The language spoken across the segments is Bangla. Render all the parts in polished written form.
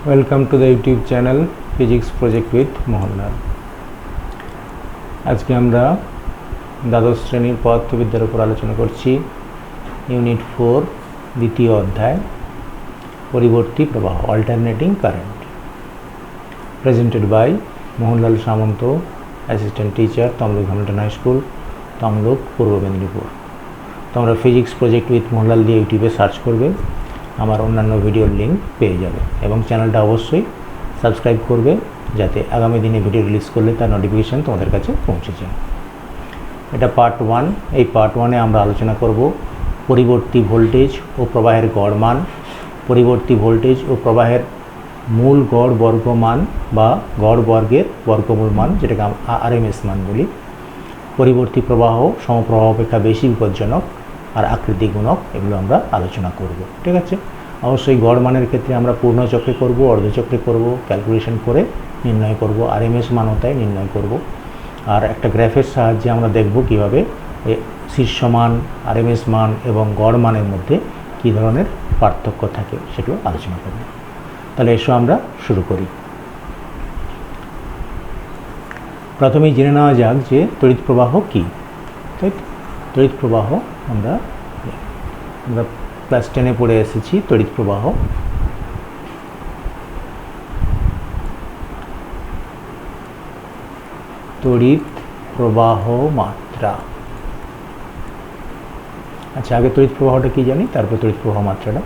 Welcome to the YouTube channel physics project with Mohanlal. আজকে আমরা দ্বাদশ শ্রেণীর পদার্থবিদ্যার উপর আলোচনা করছি। ইউনিট 4 দ্বিতীয় অধ্যায় পরিবর্তী প্রবাহ, alternating current, presented by Mohanlal Samanta, assistant teacher, Tamluk Hamilton high school, Tamluk, Purba Medinipur. তোমরা ফিজিক্স প্রজেক্ট উইথ মোহনলাল দিয়ে ইউটিউবে সার্চ করবে, আমার অন্যান্য ভিডিওর লিঙ্ক পেয়ে যাবে এবং চ্যানেলটা অবশ্যই সাবস্ক্রাইব করবে যাতে আগামী দিনে ভিডিও রিলিজ করলে তার নোটিফিকেশান তোমাদের কাছে পৌঁছে যায়। এটা পার্ট 1। এই পার্ট 1-এ আমরা আলোচনা করব পরিবর্তী ভোল্টেজ ও প্রবাহের গড় মান, পরিবর্তী ভোল্টেজ ও প্রবাহের মূল গড় বর্গ মান বা গড় বর্গের বর্গমূল মান, যেটাকে আরএমএস মান বলি। পরিবর্তী প্রবাহ সমপ্রবাহ অপেক্ষা বেশি বিপজ্জনক আর আকৃতি গুণক, এগুলো আমরা আলোচনা করব। ঠিক আছে, অবশ্যই গড় মানের ক্ষেত্রে আমরা পূর্ণচক্রে করব, অর্ধচক্রে করব, ক্যালকুলেশন করে নির্ণয় করব, আরএমএস মানও তাই নির্ণয় করব। আর একটা গ্রাফের সাহায্যে আমরা দেখব কীভাবে শীর্ষ মান, আরএমএস মান এবং গড় মানের মধ্যে কী ধরনের পার্থক্য থাকে সেগুলো আলোচনা করব। তাহলে এসো আমরা শুরু করি। প্রথমেই জেনে নেওয়া যাক যে তড়িৎ প্রবাহ কী। তাই তড়িৎ প্রবাহ আমরা ক্লাস 10-এ পড়ে এসেছি। তড়িৎ প্রবাহ তড়িৎ প্রবাহ মাত্রা। আচ্ছা, আগে তড়িৎ প্রবাহটা কি জানি, তারপর তড়িৎ প্রবাহ মাত্রাটা।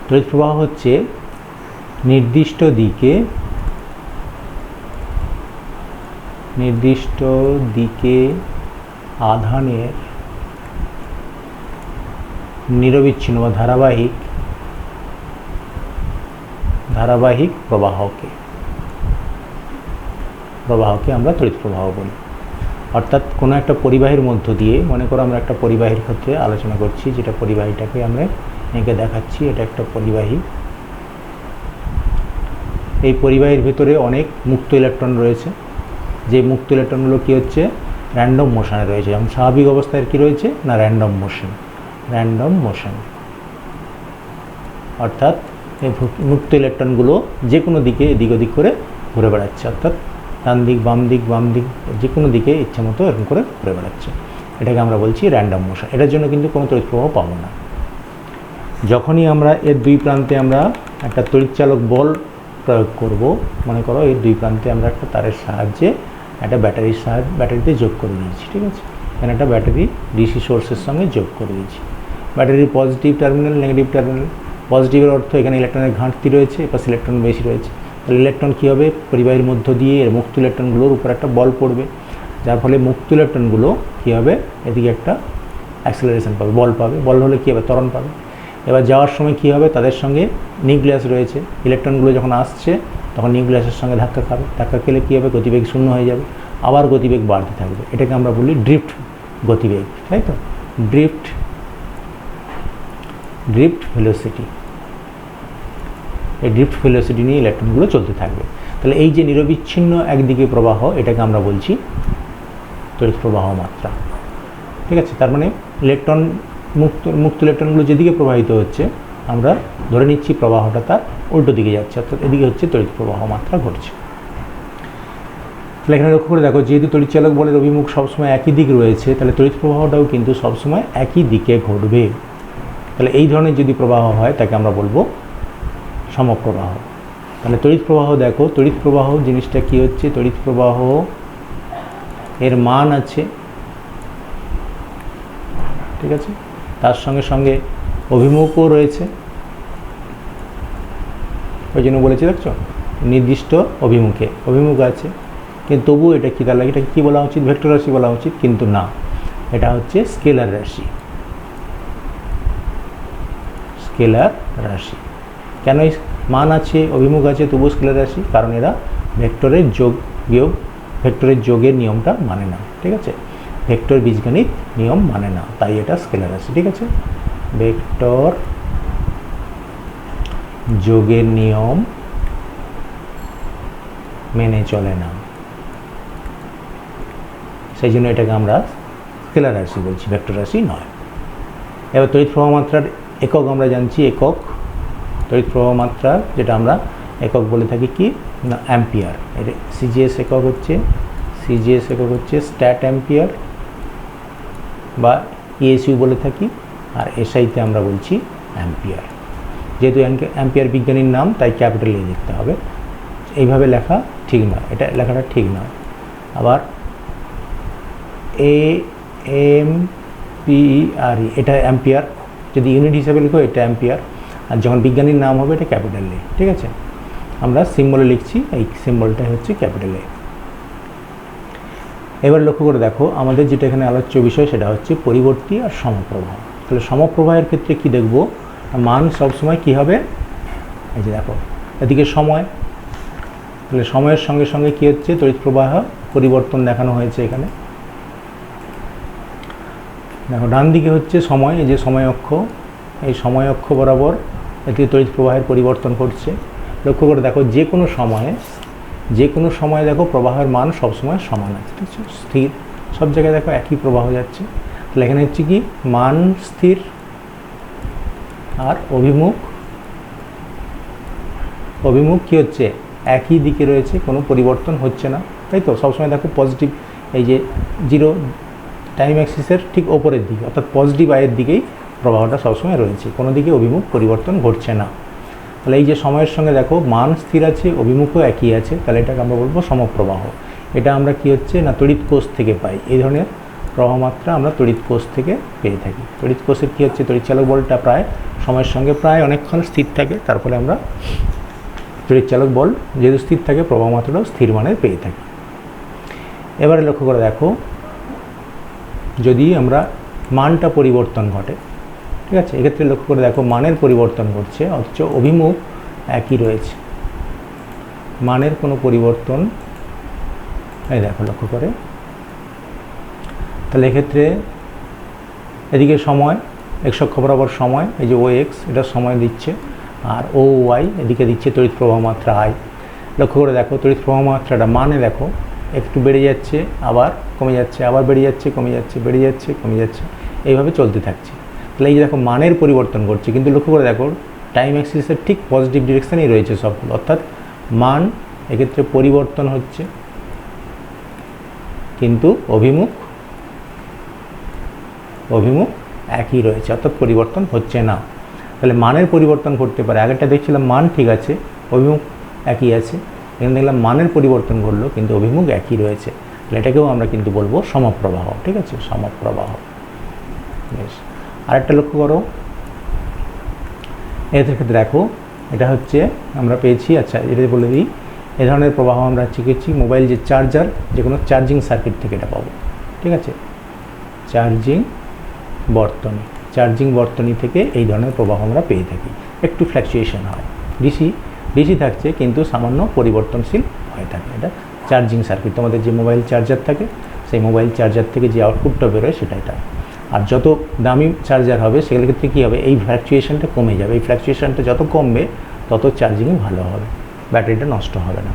তড়িৎ প্রবাহ হচ্ছে নির্দিষ্ট দিকে আধানের নিরবিচ্ছিন্ন বা ধারাবাহিক প্রবাহকে আমরা তড়িৎ প্রবাহ বলি। অর্থাৎ কোনো একটা পরিবাহীর মধ্য দিয়ে, মনে করো আমরা একটা পরিবাহীর ক্ষেত্রে আলোচনা করছি, যেটা পরিবাহীটাকে আমরা এঁকে দেখাচ্ছি। এটা একটা পরিবাহী। এই পরিবাহীর ভেতরে অনেক মুক্ত ইলেকট্রন রয়েছে। যে মুক্ত ইলেকট্রনগুলো কী হচ্ছে, র্যান্ডম মোশনে রয়েছে। যেমন স্বাভাবিক অবস্থায় কী রয়েছে না, র্যান্ডম মোশন। অর্থাৎ এই মুক্ত ইলেকট্রনগুলো যে কোনো দিকে এদিক ওদিক করে ঘুরে বেড়াচ্ছে, অর্থাৎ ডান দিক বাম দিক যে কোনো দিকে ইচ্ছা মতো এরকম করে ঘুরে বেড়াচ্ছে। এটাকে আমরা বলছি র্যান্ডম মোশন। এটার জন্য কিন্তু কোনো তড়িৎ প্রবাহ পাবো না। যখনই আমরা এর দুই প্রান্তে আমরা একটা তড়িৎচালক বল প্রয়োগ করব, মনে করো এই দুই প্রান্তে আমরা একটা তারের সাহায্যে একটা ব্যাটারিতে যোগ করে দিয়েছি। ঠিক আছে, এখানে একটা ব্যাটারি ডিসি সোর্সের সঙ্গে যোগ করে দিয়েছি। ব্যাটারির পজিটিভ টার্মিনাল, নেগেটিভ টার্মিনাল। পজিটিভের অর্থ এখানে ইলেকট্রনের ঘাটতি রয়েছে, এপাশে ইলেকট্রন বেশি রয়েছে। তাহলে ইলেকট্রন কী হবে, পরিবাহীর মধ্য দিয়ে এর মুক্ত ইলেকট্রনগুলোর উপর একটা বল পড়বে, যার ফলে মুক্ত ইলেকট্রনগুলো কী হবে, এদিকে একটা অ্যাক্সেলারেশন পাবে, বল হলে কী হবে, ত্বরণ পাবে। এবার যাওয়ার সময় কী হবে, তাদের সঙ্গে নিউক্লিয়াস রয়েছে। ইলেকট্রনগুলো যখন আসছে তখন নিউক্লিয়াসের সঙ্গে ধাক্কা খাবে। ধাক্কা খেলে কী হবে, গতিবেগ শূন্য হয়ে যাবে, আবার গতিবেগ বাড়তে থাকবে। এটাকে আমরা বলি ড্রিফট গতিবেগ, তাই তো, ড্রিফট ভেলোসিটি। এই ড্রিফট ভেলোসিটি নিয়ে ইলেকট্রনগুলো চলতে থাকবে। তাহলে এই যে নিরবিচ্ছিন্ন একদিকে প্রবাহ, এটাকে আমরা বলছি তড়িৎ প্রবাহ মাত্রা। ঠিক আছে, তার মানে ইলেকট্রন মুক্ত ইলেকট্রনগুলো যেদিকে প্রবাহিত হচ্ছে আমরা ধরে নিচ্ছি প্রবাহটা তার উল্টো দিকে যাচ্ছে, অর্থাৎ এদিকে হচ্ছে তড়িৎ প্রবাহ মাত্রা ঘটছে। তাহলে এখানে লক্ষ্য করে দেখো, যেহেতু তড়িৎচালক বলের অভিমুখ সবসময় একই দিক রয়েছে, তাহলে তড়িৎ প্রবাহটাও কিন্তু সবসময় একই দিকে ঘটবে। তাহলে এই ধরনের যদি প্রবাহ হয় তাকে আমরা বলবো সমপ্রবাহ। তাহলে তড়িৎ প্রবাহ দেখো, তড়িৎ প্রবাহ জিনিসটা কী হচ্ছে, তড়িৎ প্রবাহ এর মান আছে, ঠিক আছে, তার সঙ্গে সঙ্গে অভিমুখও রয়েছে। ওই জন্য বলেছি, দেখছো, নির্দিষ্ট অভিমুখ আছে, কিন্তু তবুও এটা কী, তাহলে এটাকে কী বলা উচিত, ভেক্টর রাশি বলা উচিত, কিন্তু না, এটা হচ্ছে স্কেলার রাশি। কেন মান আছে, অভিমুখ আছে, তবুও স্কেলার রাশি? কারণ এরা ভেক্টরের যোগের নিয়মটা মানে না। ঠিক আছে, ভেক্টর বীজগণিত নিয়ম মানে না, তাই এটা স্কেলার রাশি। ঠিক আছে, ভেক্টর যোগের নিয়ম মেনে চলে না, সেই জন্য এটাকে আমরা স্কেলার রাশি বলছি, ভেক্টর রাশি নয়। এবার তড়িৎ প্রবাহ মাত্রার একক আমরা জানছি, একক তড়িৎ প্রবাহ মাত্রা যেটা আমরা একক বলে থাকি কি না অ্যাম্পিয়ার। এটা সিজিএস একক হচ্ছে স্ট্যাট অ্যাম্পিয়ার বা ইএসইউ বলে থাকি, আর এসআইতে আমরা বলছি অ্যাম্পিয়ার। যেহেতু অ্যাম্পিয়ার বিজ্ঞানীর নাম তাই ক্যাপিটাল এ লিখতে হবে, এইভাবে লেখা ঠিক নয়, এটা লেখাটা ঠিক নয়। আবার AMPERE এটা অ্যাম্পিয়ার, যদি ইউনিট হিসাবে লিখো এটা অ্যাম্পিয়ার, আর যখন বিজ্ঞানীর নাম হবে এটা ক্যাপিটাল এ। ঠিক আছে, আমরা সিম্বলে লিখছি, এই সিম্বলটাই হচ্ছে ক্যাপিটাল এ। এবার লক্ষ্য করে দেখো আমাদের যেটা এখানে আলোচ্য বিষয় সেটা হচ্ছে পরিবর্তী আর সমপ্রবাহ। তাহলে সমপ্রবাহের ক্ষেত্রে কি দেখব, মান সবসময় কি হবে, এই যে দেখো এদিকে সময়, তাহলে সময়ের সঙ্গে সঙ্গে কি হচ্ছে তড়িৎ প্রবাহ পরিবর্তন দেখানো হয়েছে এখানে। দেখো ডান দিকে হচ্ছে সময়, এই যে সময় অক্ষ, এই সময় অক্ষ বরাবর এদিকে তড়িৎ প্রবাহের পরিবর্তন ঘটছে। লক্ষ্য করে দেখো যে কোনো সময়ে দেখো প্রবাহের মান সবসময় সমান আছে, ঠিক আছে, স্থির, সব জায়গায় দেখো একই প্রবাহ যাচ্ছে। তাহলে এখানে হচ্ছে কি মান স্থির আর অভিমুখ কি হচ্ছে একই দিকে রয়েছে, কোনো পরিবর্তন হচ্ছে না, তাই তো। সবসময় দেখো পজিটিভ, এই যে জিরো টাইম অ্যাক্সিসের ঠিক ওপরের দিকে অর্থাৎ পজিটিভ আয়ের দিকেই প্রবাহটা সবসময় রয়েছে, কোনো দিকে অভিমুখ পরিবর্তন ঘটছে না। তাহলে এই যে সময়ের সঙ্গে দেখো মান স্থির আছে, অভিমুখও একই আছে, তাহলে এটাকে আমরা বলবো সমপ্রবাহ। এটা আমরা কি হচ্ছে না তড়িৎ কোষ থেকে পাই, এই ধরনের প্রবাহ মাত্রা আমরা তড়িৎ কোষ থেকে পেয়ে থাকি। তড়িৎ কোষের কী হচ্ছে তড়িৎচালক বলটা প্রায় সময়ের সঙ্গে প্রায় অনেকক্ষণ স্থির থাকে, তারপরে আমরা তড়িৎচালক বল যেহেতু স্থির থাকে প্রবাহ মাত্রাটাও স্থির মানের পেয়ে থাকি। এবারে লক্ষ্য করে দেখো যদি আমরা মানটা পরিবর্তন ঘটে, ঠিক আছে, এক্ষেত্রে লক্ষ্য করে দেখো মানের পরিবর্তন ঘটছে অথচ অভিমুখ একই রয়েছে, মানের কোনো পরিবর্তন, এই দেখো লক্ষ্য করে। তাহলে এক্ষেত্রে এদিকে সময় এক্স অক্ষ বরাবর সময়, এই যে ও এক্স এটা সময় দিচ্ছে, আর ও ওয়াই এদিকে দিচ্ছে তড়িৎ প্রবাহ মাত্রা আই। লক্ষ্য করে দেখো তড়িৎ প্রবাহ মাত্রাটা মানে দেখো একটু বেড়ে যাচ্ছে আবার কমে যাচ্ছে, আবার বেড়ে যাচ্ছে কমে যাচ্ছে, বেড়ে যাচ্ছে কমে যাচ্ছে, এইভাবে চলতে থাকছে। তাহলে এই যে দেখো মানের পরিবর্তন ঘটছে, কিন্তু লক্ষ্য করে দেখো টাইম অ্যাক্সিসের ঠিক পজিটিভ ডিরেকশানেই রয়েছে সবগুলো, অর্থাৎ মান এক্ষেত্রে পরিবর্তন হচ্ছে কিন্তু অভিমুখ একই রয়েছে, অর্থাৎ পরিবর্তন হচ্ছে না। তাহলে মানের পরিবর্তন ঘটতে পারে, আগেরটা দেখছিলাম মান ঠিক আছে অভিমুখ একই আছে, এখানে দেখলাম মানের পরিবর্তন ঘটলো কিন্তু অভিমুখ একই রয়েছে, তাহলে এটাকেও আমরা কিন্তু বলবো সমপ্রবাহ। ঠিক আছে, সমপ্রবাহ। বেশ, আরেকটা লক্ষ্য করো এর ক্ষেত্রে দেখো এটা হচ্ছে আমরা পেয়েছি, আচ্ছা এটা বলে দিই, এ ধরনের প্রবাহ আমরা শিখেছি মোবাইল যে চার্জার, যে কোনো চার্জিং সার্কিট থেকে এটা পাবো। ঠিক আছে, চার্জিং বর্তনী থেকে এই ধরনের প্রবাহ আমরা পেয়ে থাকি, একটু ফ্ল্যাকচুয়েশন হয়, ডিসি থাকছে কিন্তু সামান্য পরিবর্তনশীল হয়ে থাকে। এটা চার্জিং সার্কিট, তোমাদের যে মোবাইল চার্জার থাকে সেই মোবাইল চার্জার থেকে যে আউটপুটটা বেরোয় সেটা এটা। আর যত দামি চার্জার হবে সেগুলোর ক্ষেত্রে কী হবে এই ফ্ল্যাকচুয়েশনটা কমে যাবে, এই ফ্ল্যাকচুয়েশনটা যত কমবে তত চার্জিংই ভালো হবে, ব্যাটারিটা নষ্ট হবে না।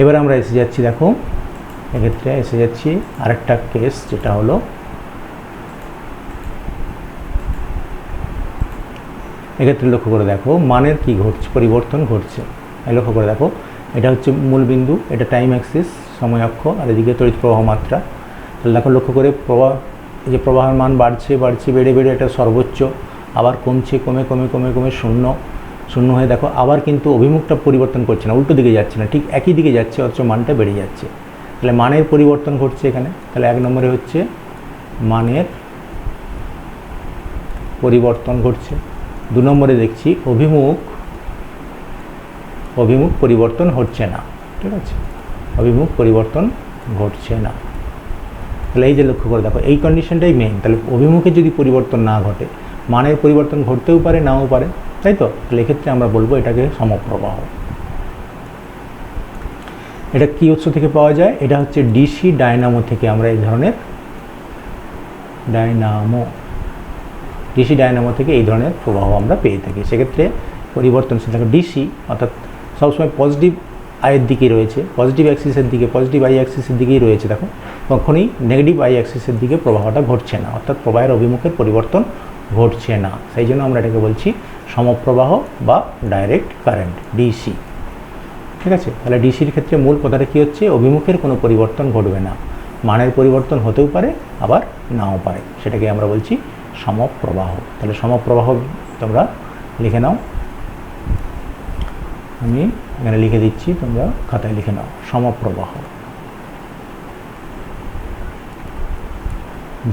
এবার আমরা এসে যাচ্ছি, দেখো এক্ষেত্রে এসে যাচ্ছি আরেকটা কেস, যেটা হলো এক্ষেত্রে লক্ষ্য করে দেখো মানের কি ঘটছে, পরিবর্তন ঘটছে। লক্ষ্য করে দেখো এটা হচ্ছে মূল বিন্দু, এটা টাইম অ্যাক্সিস সময় অক্ষ, আর এদিকে তড়িৎ প্রবাহ মাত্রা। তাহলে দেখো লক্ষ্য করে এই যে প্রবাহের মান বাড়ছে বেড়ে এটা সর্বোচ্চ, আবার কমছে কমে শূন্য হয়ে দেখো আবার কিন্তু অভিমুখটা পরিবর্তন করছে না, উল্টো দিকে যাচ্ছে না, ঠিক একই দিকে যাচ্ছে অথচ মানটা বেড়ে যাচ্ছে। তাহলে মানের পরিবর্তন ঘটছে এখানে। তাহলে এক নম্বরে হচ্ছে মানের পরিবর্তন ঘটছে, দু নম্বরে দেখছি অভিমুখ পরিবর্তন হচ্ছে না। ঠিক আছে, অভিমুখ পরিবর্তন ঘটছে না। তাহলে এই যে লক্ষ্য করে দেখো এই কন্ডিশনটাই মেইন। তাহলে অভিমুখে যদি পরিবর্তন না ঘটে মানের পরিবর্তন ঘটতেও পারে নাও পারে, তাই তো। তাহলে এক্ষেত্রে আমরা বলবো এটাকে সমপ্রবাহ। এটা কি উৎস থেকে পাওয়া যায়, এটা হচ্ছে ডিসি ডায়নামো থেকে আমরা এই ধরনের ডিসি ডায়নামো থেকে এই ধরনের প্রবাহ আমরা পেয়ে থাকি। সেক্ষেত্রে পরিবর্তনশীল থাকে ডিসি, অর্থাৎ সবসময় পজিটিভ আয়ের দিকে রয়েছে, পজিটিভ অ্যাক্সিসের দিকে, পজিটিভ আই অ্যাক্সিসের দিকেই রয়েছে। দেখো কখনই নেগেটিভ আই অ্যাক্সিসের দিকে প্রবাহটা ঘটছে না, অর্থাৎ প্রবাহের অভিমুখের পরিবর্তন ঘটছে না, সেই জন্য আমরা এটাকে বলছি সমপ্রবাহ বা ডাইরেক্ট কারেন্ট ডিসি। ঠিক আছে, তাহলে ডিসির ক্ষেত্রে মূল কথাটা কী হচ্ছে, অভিমুখের কোনো পরিবর্তন ঘটবে না, মানের পরিবর্তন হতেও পারে আবার নাও পারে, সেটাকে আমরা বলছি সমপ্রবাহ। তাহলে সমপ্রবাহ তোমরা লিখে নাও, আমি এখানে লিখে দিচ্ছি, তোমরা খাতায় লিখে নাও। সমপ্রবাহ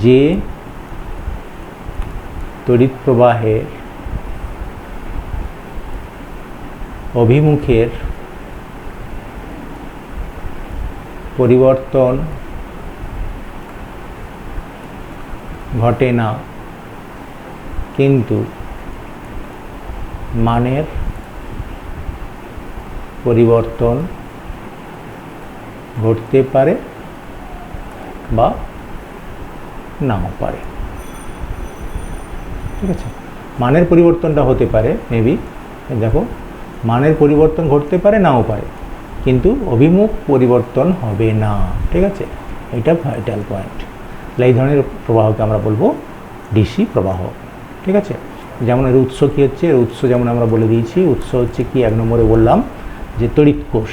যে তড়িৎ প্রবাহের অভিমুখের পরিবর্তন ঘটে না কিন্তু মানের পরিবর্তন ঘটতে পারে বা নাও পারে। ঠিক আছে, মানের পরিবর্তনটা হতে পারে মেবি, দেখো মানের পরিবর্তন ঘটতে পারে নাও পারে, কিন্তু অভিমুখ পরিবর্তন হবে না। ঠিক আছে, এটা ভাইটাল পয়েন্ট। এই ধরনের প্রবাহকে আমরা বলবো ডিসি প্রবাহ। ঠিক আছে, যেমন এর উৎস কী হচ্ছে, এর উৎস যেমন আমরা বলে দিয়েছি, উৎস হচ্ছে কি, 1 নম্বরে বললাম যে তড়িৎ কোষ,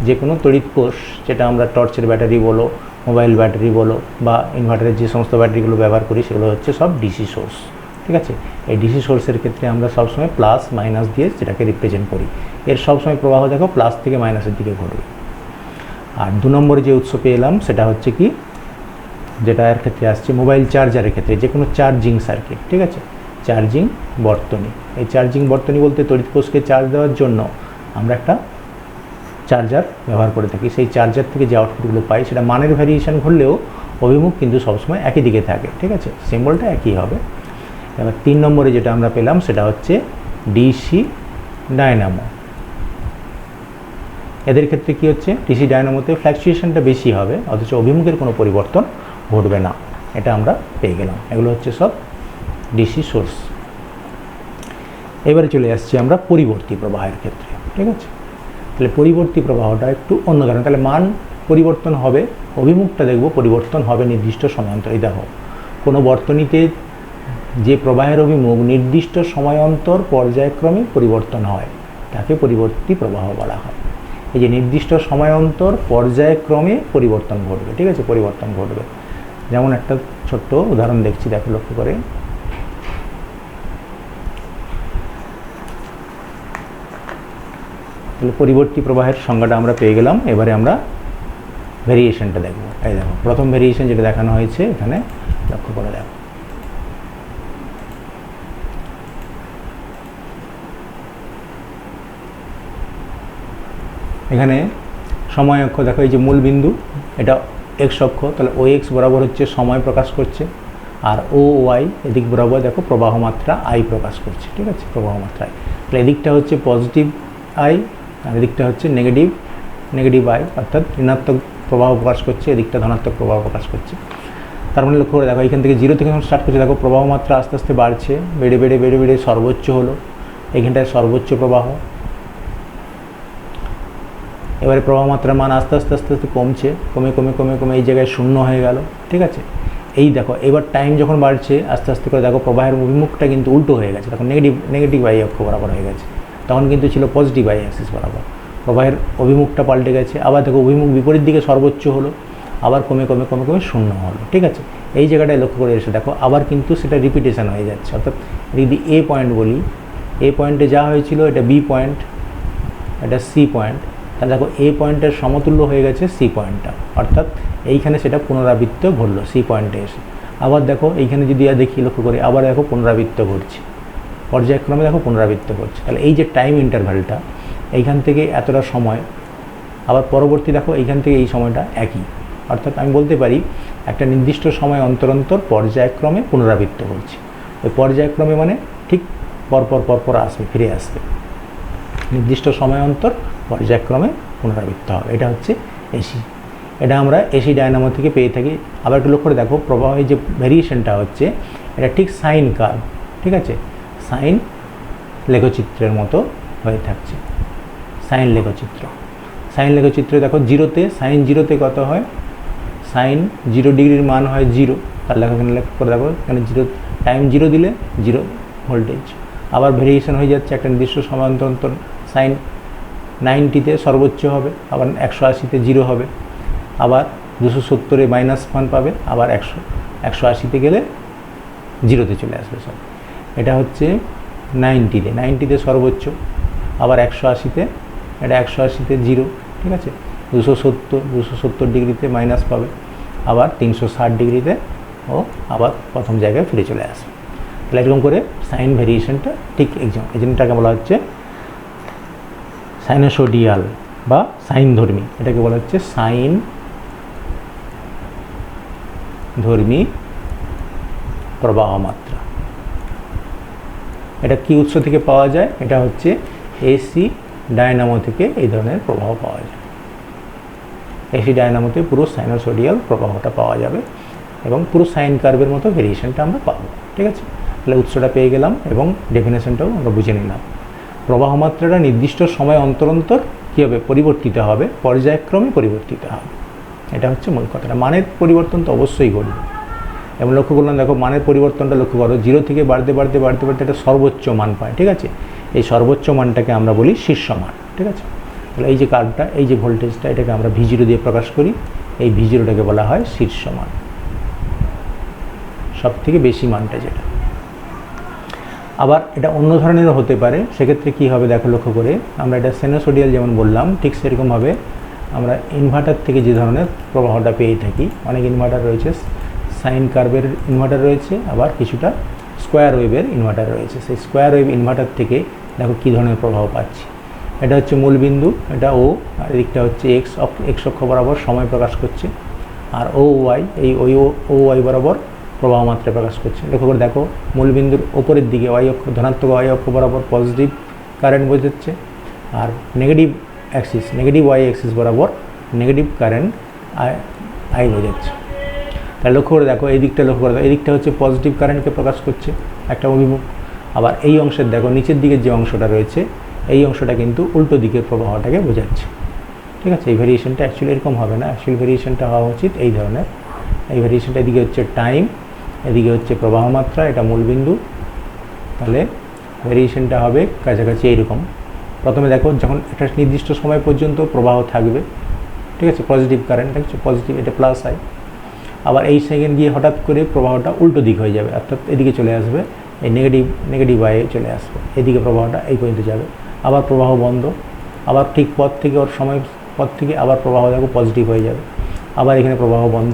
যে কোনো তড়িৎ কোষ, যেটা আমরা টর্চের ব্যাটারি বলো, মোবাইল ব্যাটারি বলো, বা ইনভার্টারের যে সমস্ত ব্যাটারিগুলো ব্যবহার করি, সেগুলো হচ্ছে সব ডিসি সোর্স। ঠিক আছে, এই ডিসি সোর্সের ক্ষেত্রে আমরা সবসময় প্লাস মাইনাস দিয়ে যেটাকে রিপ্রেজেন্ট করি, এর সবসময় প্রবাহ দেখো প্লাস থেকে মাইনাসের দিকে ঘটবে। আর 2 নম্বরে যে উৎস পেলাম সেটা হচ্ছে কি, যেটা এর ক্ষেত্রে আসছে মোবাইল চার্জারের ক্ষেত্রে, যে কোনো চার্জিং সার্কিট। ঠিক আছে, চার্জিং বর্তনী, এই চার্জিং বর্তনী বলতে তড়িৎ কোষকে চার্জ দেওয়ার জন্য আমরা একটা চার্জার ব্যবহার করে থাকি, সেই চার্জার থেকে যে আউটপুটগুলো পাই সেটা মানের ভ্যারিয়েশন ঘটলেও অভিমুখ কিন্তু সবসময় একই দিকে থাকে। ঠিক আছে, সিম্বলটা একই হবে। এবার 3 নম্বরে যেটা আমরা পেলাম সেটা হচ্ছে ডিসি ডায়নামো। এদের ক্ষেত্রে কি হচ্ছে, ডিসি ডায়নামোতে ফ্ল্যাকচুয়েশনটা বেশি হবে, অথচ অভিমুখের কোনো পরিবর্তন ঘটবে না, এটা আমরা পেয়ে গেলাম। এগুলো হচ্ছে সব ডিসি সোর্স। এবারে চলে আসছি আমরা পরিবর্তী প্রবাহের ক্ষেত্রে। ঠিক আছে, তাহলে পরিবর্তী প্রবাহটা একটু অন্য ধরনের। তাহলে মান পরিবর্তন হবে, অভিমুখটা দেখব পরিবর্তন হবে নির্দিষ্ট সময়ান্তরে। দেখো কোনো বর্তনীতে যে প্রবাহের অভিমুখ নির্দিষ্ট সময়ান্তর পর্যায়ক্রমে পরিবর্তন হয় তাকে পরিবর্তী প্রবাহ বলা হয়। এই যে নির্দিষ্ট সময়ান্তর পর্যায়ক্রমে পরিবর্তন ঘটবে। ঠিক আছে, পরিবর্তন ঘটবে। যেমন একটা ছোট্ট উদাহরণ দেখছি, দেখো লক্ষ্য করে। তাহলে পরিবর্তী প্রবাহের সংজ্ঞাটা আমরা পেয়ে গেলাম। এবারে আমরা ভেরিয়েশনটা দেখব। এই দেখো প্রথম ভেরিয়েশন যেটা দেখানো হয়েছে এখানে, লক্ষ্য করে দেখো। এখানে সময় অক্ষ দেখো, এই যে মূল বিন্দু এটা এক্স অক্ষ, তাহলে ও এক্স বরাবর হচ্ছে সময় প্রকাশ করছে, আর ও ওয়াই এদিক বরাবর দেখো প্রবাহ মাত্রা আই প্রকাশ করছে। ঠিক আছে, প্রবাহ মাত্রা আই। তাহলে এদিকটা হচ্ছে পজিটিভ আই আর এদিকটা হচ্ছে নেগেটিভ আই, অর্থাৎ ঋণাত্মক প্রবাহ প্রকাশ করছে, এদিকটা ধনাত্মক প্রবাহ প্রকাশ করছে। তার মানে লক্ষ্য করে দেখো, এখান থেকে 0 থেকে যখন স্টার্ট করছে দেখো প্রবাহ মাত্রা আস্তে আস্তে বাড়ছে, বেড়ে বেড়ে বেড়ে বেড়ে সর্বোচ্চ হলো, এইখানটায় সর্বোচ্চ প্রবাহ। এবারে প্রবাহ মাত্রার মান আস্তে আস্তে আস্তে আস্তে কমছে, কমে কমে কমে কমে এই জায়গায় শূন্য হয়ে গেল। ঠিক আছে, এই দেখো এবার টাইম যখন বাড়ছে আস্তে আস্তে করে দেখো প্রবাহের অভিমুখটা কিন্তু উল্টো হয়ে গেছে, তখন নেগেটিভ আই অক্ষ বরাবর হয়ে গেছে, তখন কিন্তু ছিল পজিটিভ আই অ্যাক্সিস বরাবর। প্রবাহের অভিমুখটা পাল্টে গেছে, আবার দেখো অভিমুখ বিপরীত দিকে সর্বোচ্চ হলো, আবার কমে কমে কমে কমে শূন্য হলো। ঠিক আছে, এই জায়গাটায় লক্ষ্য করে এসে দেখো আবার কিন্তু সেটা রিপিটেশন হয়ে যাচ্ছে। অর্থাৎ যদি এ পয়েন্ট বলি, এ পয়েন্টে যা হয়েছিল এটা বি পয়েন্ট, এটা সি পয়েন্ট, তাহলে দেখো এ পয়েন্টের সমতুল্য হয়ে গেছে সি পয়েন্টটা, অর্থাৎ এইখানে সেটা পুনরাবৃত্ত ঘটলো সি পয়েন্টে এসে। আবার দেখো এইখানে যদি দেখি লক্ষ্য করি, আবার দেখো পুনরাবৃত্ত ঘটছে, পর্যায়ক্রমে দেখো পুনরাবৃত্ত ঘটছে। তাহলে এই যে টাইম ইন্টারভ্যালটা, এইখান থেকে এতটা সময়, আবার পরবর্তী দেখো এইখান থেকে এই সময়টা একই, অর্থাৎ আমি বলতে পারি একটা নির্দিষ্ট সময় অন্তর অন্তর পর্যায়ক্রমে পুনরাবৃত্ত ঘটছে। ওই পর্যায়ক্রমে মানে ঠিক পরপর আসবে, ফিরে আসবে, নির্দিষ্ট সময় অন্তর পর্যায়ক্রমে পুনরাবৃত্ত হবে। এটা হচ্ছে এসি, এটা আমরা এসি ডায়নামো থেকে পেয়ে থাকি। আবার একটু লক্ষ্য করে দেখো প্রবাহের যে ভেরিয়েশনটা হচ্ছে এটা ঠিক সাইন কার্ভ। ঠিক আছে, সাইন লেখচিত্রের মতো হয়ে থাকছে, সাইন লেখচিত্র দেখো জিরোতে, সাইন জিরোতে কত হয়, সাইন 0 ডিগ্রির মান হয় 0। তাহলে এখানে লক্ষ্য করে দেখো এখানে 0, টাইম 0 দিলে 0 ভোল্টেজ, আবার ভেরিয়েশন হয়ে যাচ্ছে একটা নির্দিষ্ট সময় অন্তর অন্তর। সাইন 90-তে সর্বোচ্চ হবে, আবার 180-তে 0 হবে, আবার 270-এ -1 পাবে, আবার 180-তে গেলে 0-তে চলে আসবে সব। এটা হচ্ছে 90-তে সর্বোচ্চ, আবার 180-তে, এটা 180-তে 0, ঠিক আছে। 270 ডিগ্রিতে মাইনাস পাবে, আবার 360 ডিগ্রিতে ও আবার প্রথম জায়গায় ফিরে চলে আসবে। তাহলে এরকম করে সাইন ভেরিয়েশনটা ঠিক এজন্যটাকে বলা হচ্ছে সাইনোসোডিয়াল বা সাইন ধর্মী। এটাকে বলা হচ্ছে সাইন ধর্মী প্রবাহ মাত্রা। এটা কি উৎস থেকে পাওয়া যায়? এটা হচ্ছে এসি ডায়নামো থেকে এই ধরনের প্রবাহ পাওয়া যায়। এসি ডায়নামোতে পুরো সাইনোসোডিয়াল প্রবাহটা পাওয়া যাবে এবং পুরো সাইন কার্ভের মতো ভেরিয়েশনটা আমরা পাবো, ঠিক আছে। তাহলে উৎসটা পেয়ে গেলাম এবং ডেফিনেশনটাও আমরা বুঝে নিলাম। প্রবাহ মাত্রাটা নির্দিষ্ট সময় অন্তর অন্তর কী হবে? পরিবর্তিত হবে, পর্যায়ক্রমে পরিবর্তিত হবে। এটা হচ্ছে মূল কথাটা। মানের পরিবর্তন তো অবশ্যই ঘটবে। এবং লক্ষ্য করলাম, দেখো মানের পরিবর্তনটা লক্ষ্য করো, 0 থেকে বাড়তে বাড়তে বাড়তে বাড়তে একটা সর্বোচ্চ মান পায়, ঠিক আছে। এই সর্বোচ্চ মানটাকে আমরা বলি শীর্ষ মান, ঠিক আছে। তাহলে এই যে কার্ভটা, এই যে ভোল্টেজটা, এটাকে আমরা V0 দিয়ে প্রকাশ করি। এই V0টাকে বলা হয় শীর্ষ মান, সব থেকে বেশি মানটা যেটা। আবার এটা অন্য ধরনেরও হতে পারে। সেক্ষেত্রে কী হবে দেখো লক্ষ্য করে, আমরা এটা সাইনোসোডিয়াল যেমন বললাম, ঠিক সেরকমভাবে আমরা ইনভার্টার থেকে যে ধরনের প্রবাহটা পেয়ে থাকি, অনেক ইনভার্টার রয়েছে, সাইন কার্ভের ইনভার্টার রয়েছে, আবার কিছুটা স্কোয়ার ওয়েভের ইনভার্টার রয়েছে। সেই স্কোয়ার ওয়েভ ইনভার্টার থেকে দেখো কী ধরনের প্রবাহ পাচ্ছি। এটা হচ্ছে মূল বিন্দু, এটা ও, আর এদিকটা হচ্ছে এক্স অক্ষ বরাবর সময় প্রকাশ করছে, আর ও ওয়াই, এই ও ওয়াই বরাবর প্রবাহ মাত্রা প্রকাশ করছে। লক্ষ্য করে দেখো, মূল বিন্দুর ওপরের দিকে ওয়াই অক্ষ, ধনাত্মক ওয়াই অক্ষ বরাবর পজিটিভ কারেন্ট বোঝাচ্ছে, আর নেগেটিভ ওয়াই অ্যাক্সিস বরাবর নেগেটিভ কারেন্ট আই বোঝাচ্ছে। তাহলে লক্ষ্য করে দেখো, এই দিকটা লক্ষ্য করে দেখো, এই দিকটা হচ্ছে পজিটিভ কারেন্টকে প্রকাশ করছে, একটা অভিমুখ। আবার এই অংশের দেখো, নিচের দিকের যে অংশটা রয়েছে, এই অংশটা কিন্তু উল্টো দিকের প্রবাহটাকে বোঝাচ্ছে, ঠিক আছে। এই ভেরিয়েশনটা অ্যাকচুয়ালি এরকম হবে না, অ্যাকচুয়ালি ভেরিয়েশনটা হওয়া উচিত এই ধরনের। এই ভেরিয়েশনটা এদিকে হচ্ছে টাইম, এদিকে হচ্ছে প্রবাহ মাত্রা, এটা মূল বিন্দু। তাহলে ভেরিয়েশনটা হবে কাছাকাছি এইরকম। প্রথমে দেখো, যখন একটা নির্দিষ্ট সময় পর্যন্ত প্রবাহ থাকবে, ঠিক আছে, পজিটিভ কারেন্ট দেখছো, পজিটিভ, এটা প্লাস আই। আবার এই সেকেন্ড গিয়ে হঠাৎ করে প্রবাহটা উল্টো দিক হয়ে যাবে, অর্থাৎ এদিকে চলে আসবে, এই নেগেটিভ আয়ে চলে আসবে, এদিকে প্রবাহটা এই পর্যন্ত যাবে, আবার প্রবাহ বন্ধ, আবার ঠিক সময় পথ থেকে আবার প্রবাহ দেখো পজিটিভ হয়ে যাবে, আবার এখানে প্রবাহ বন্ধ,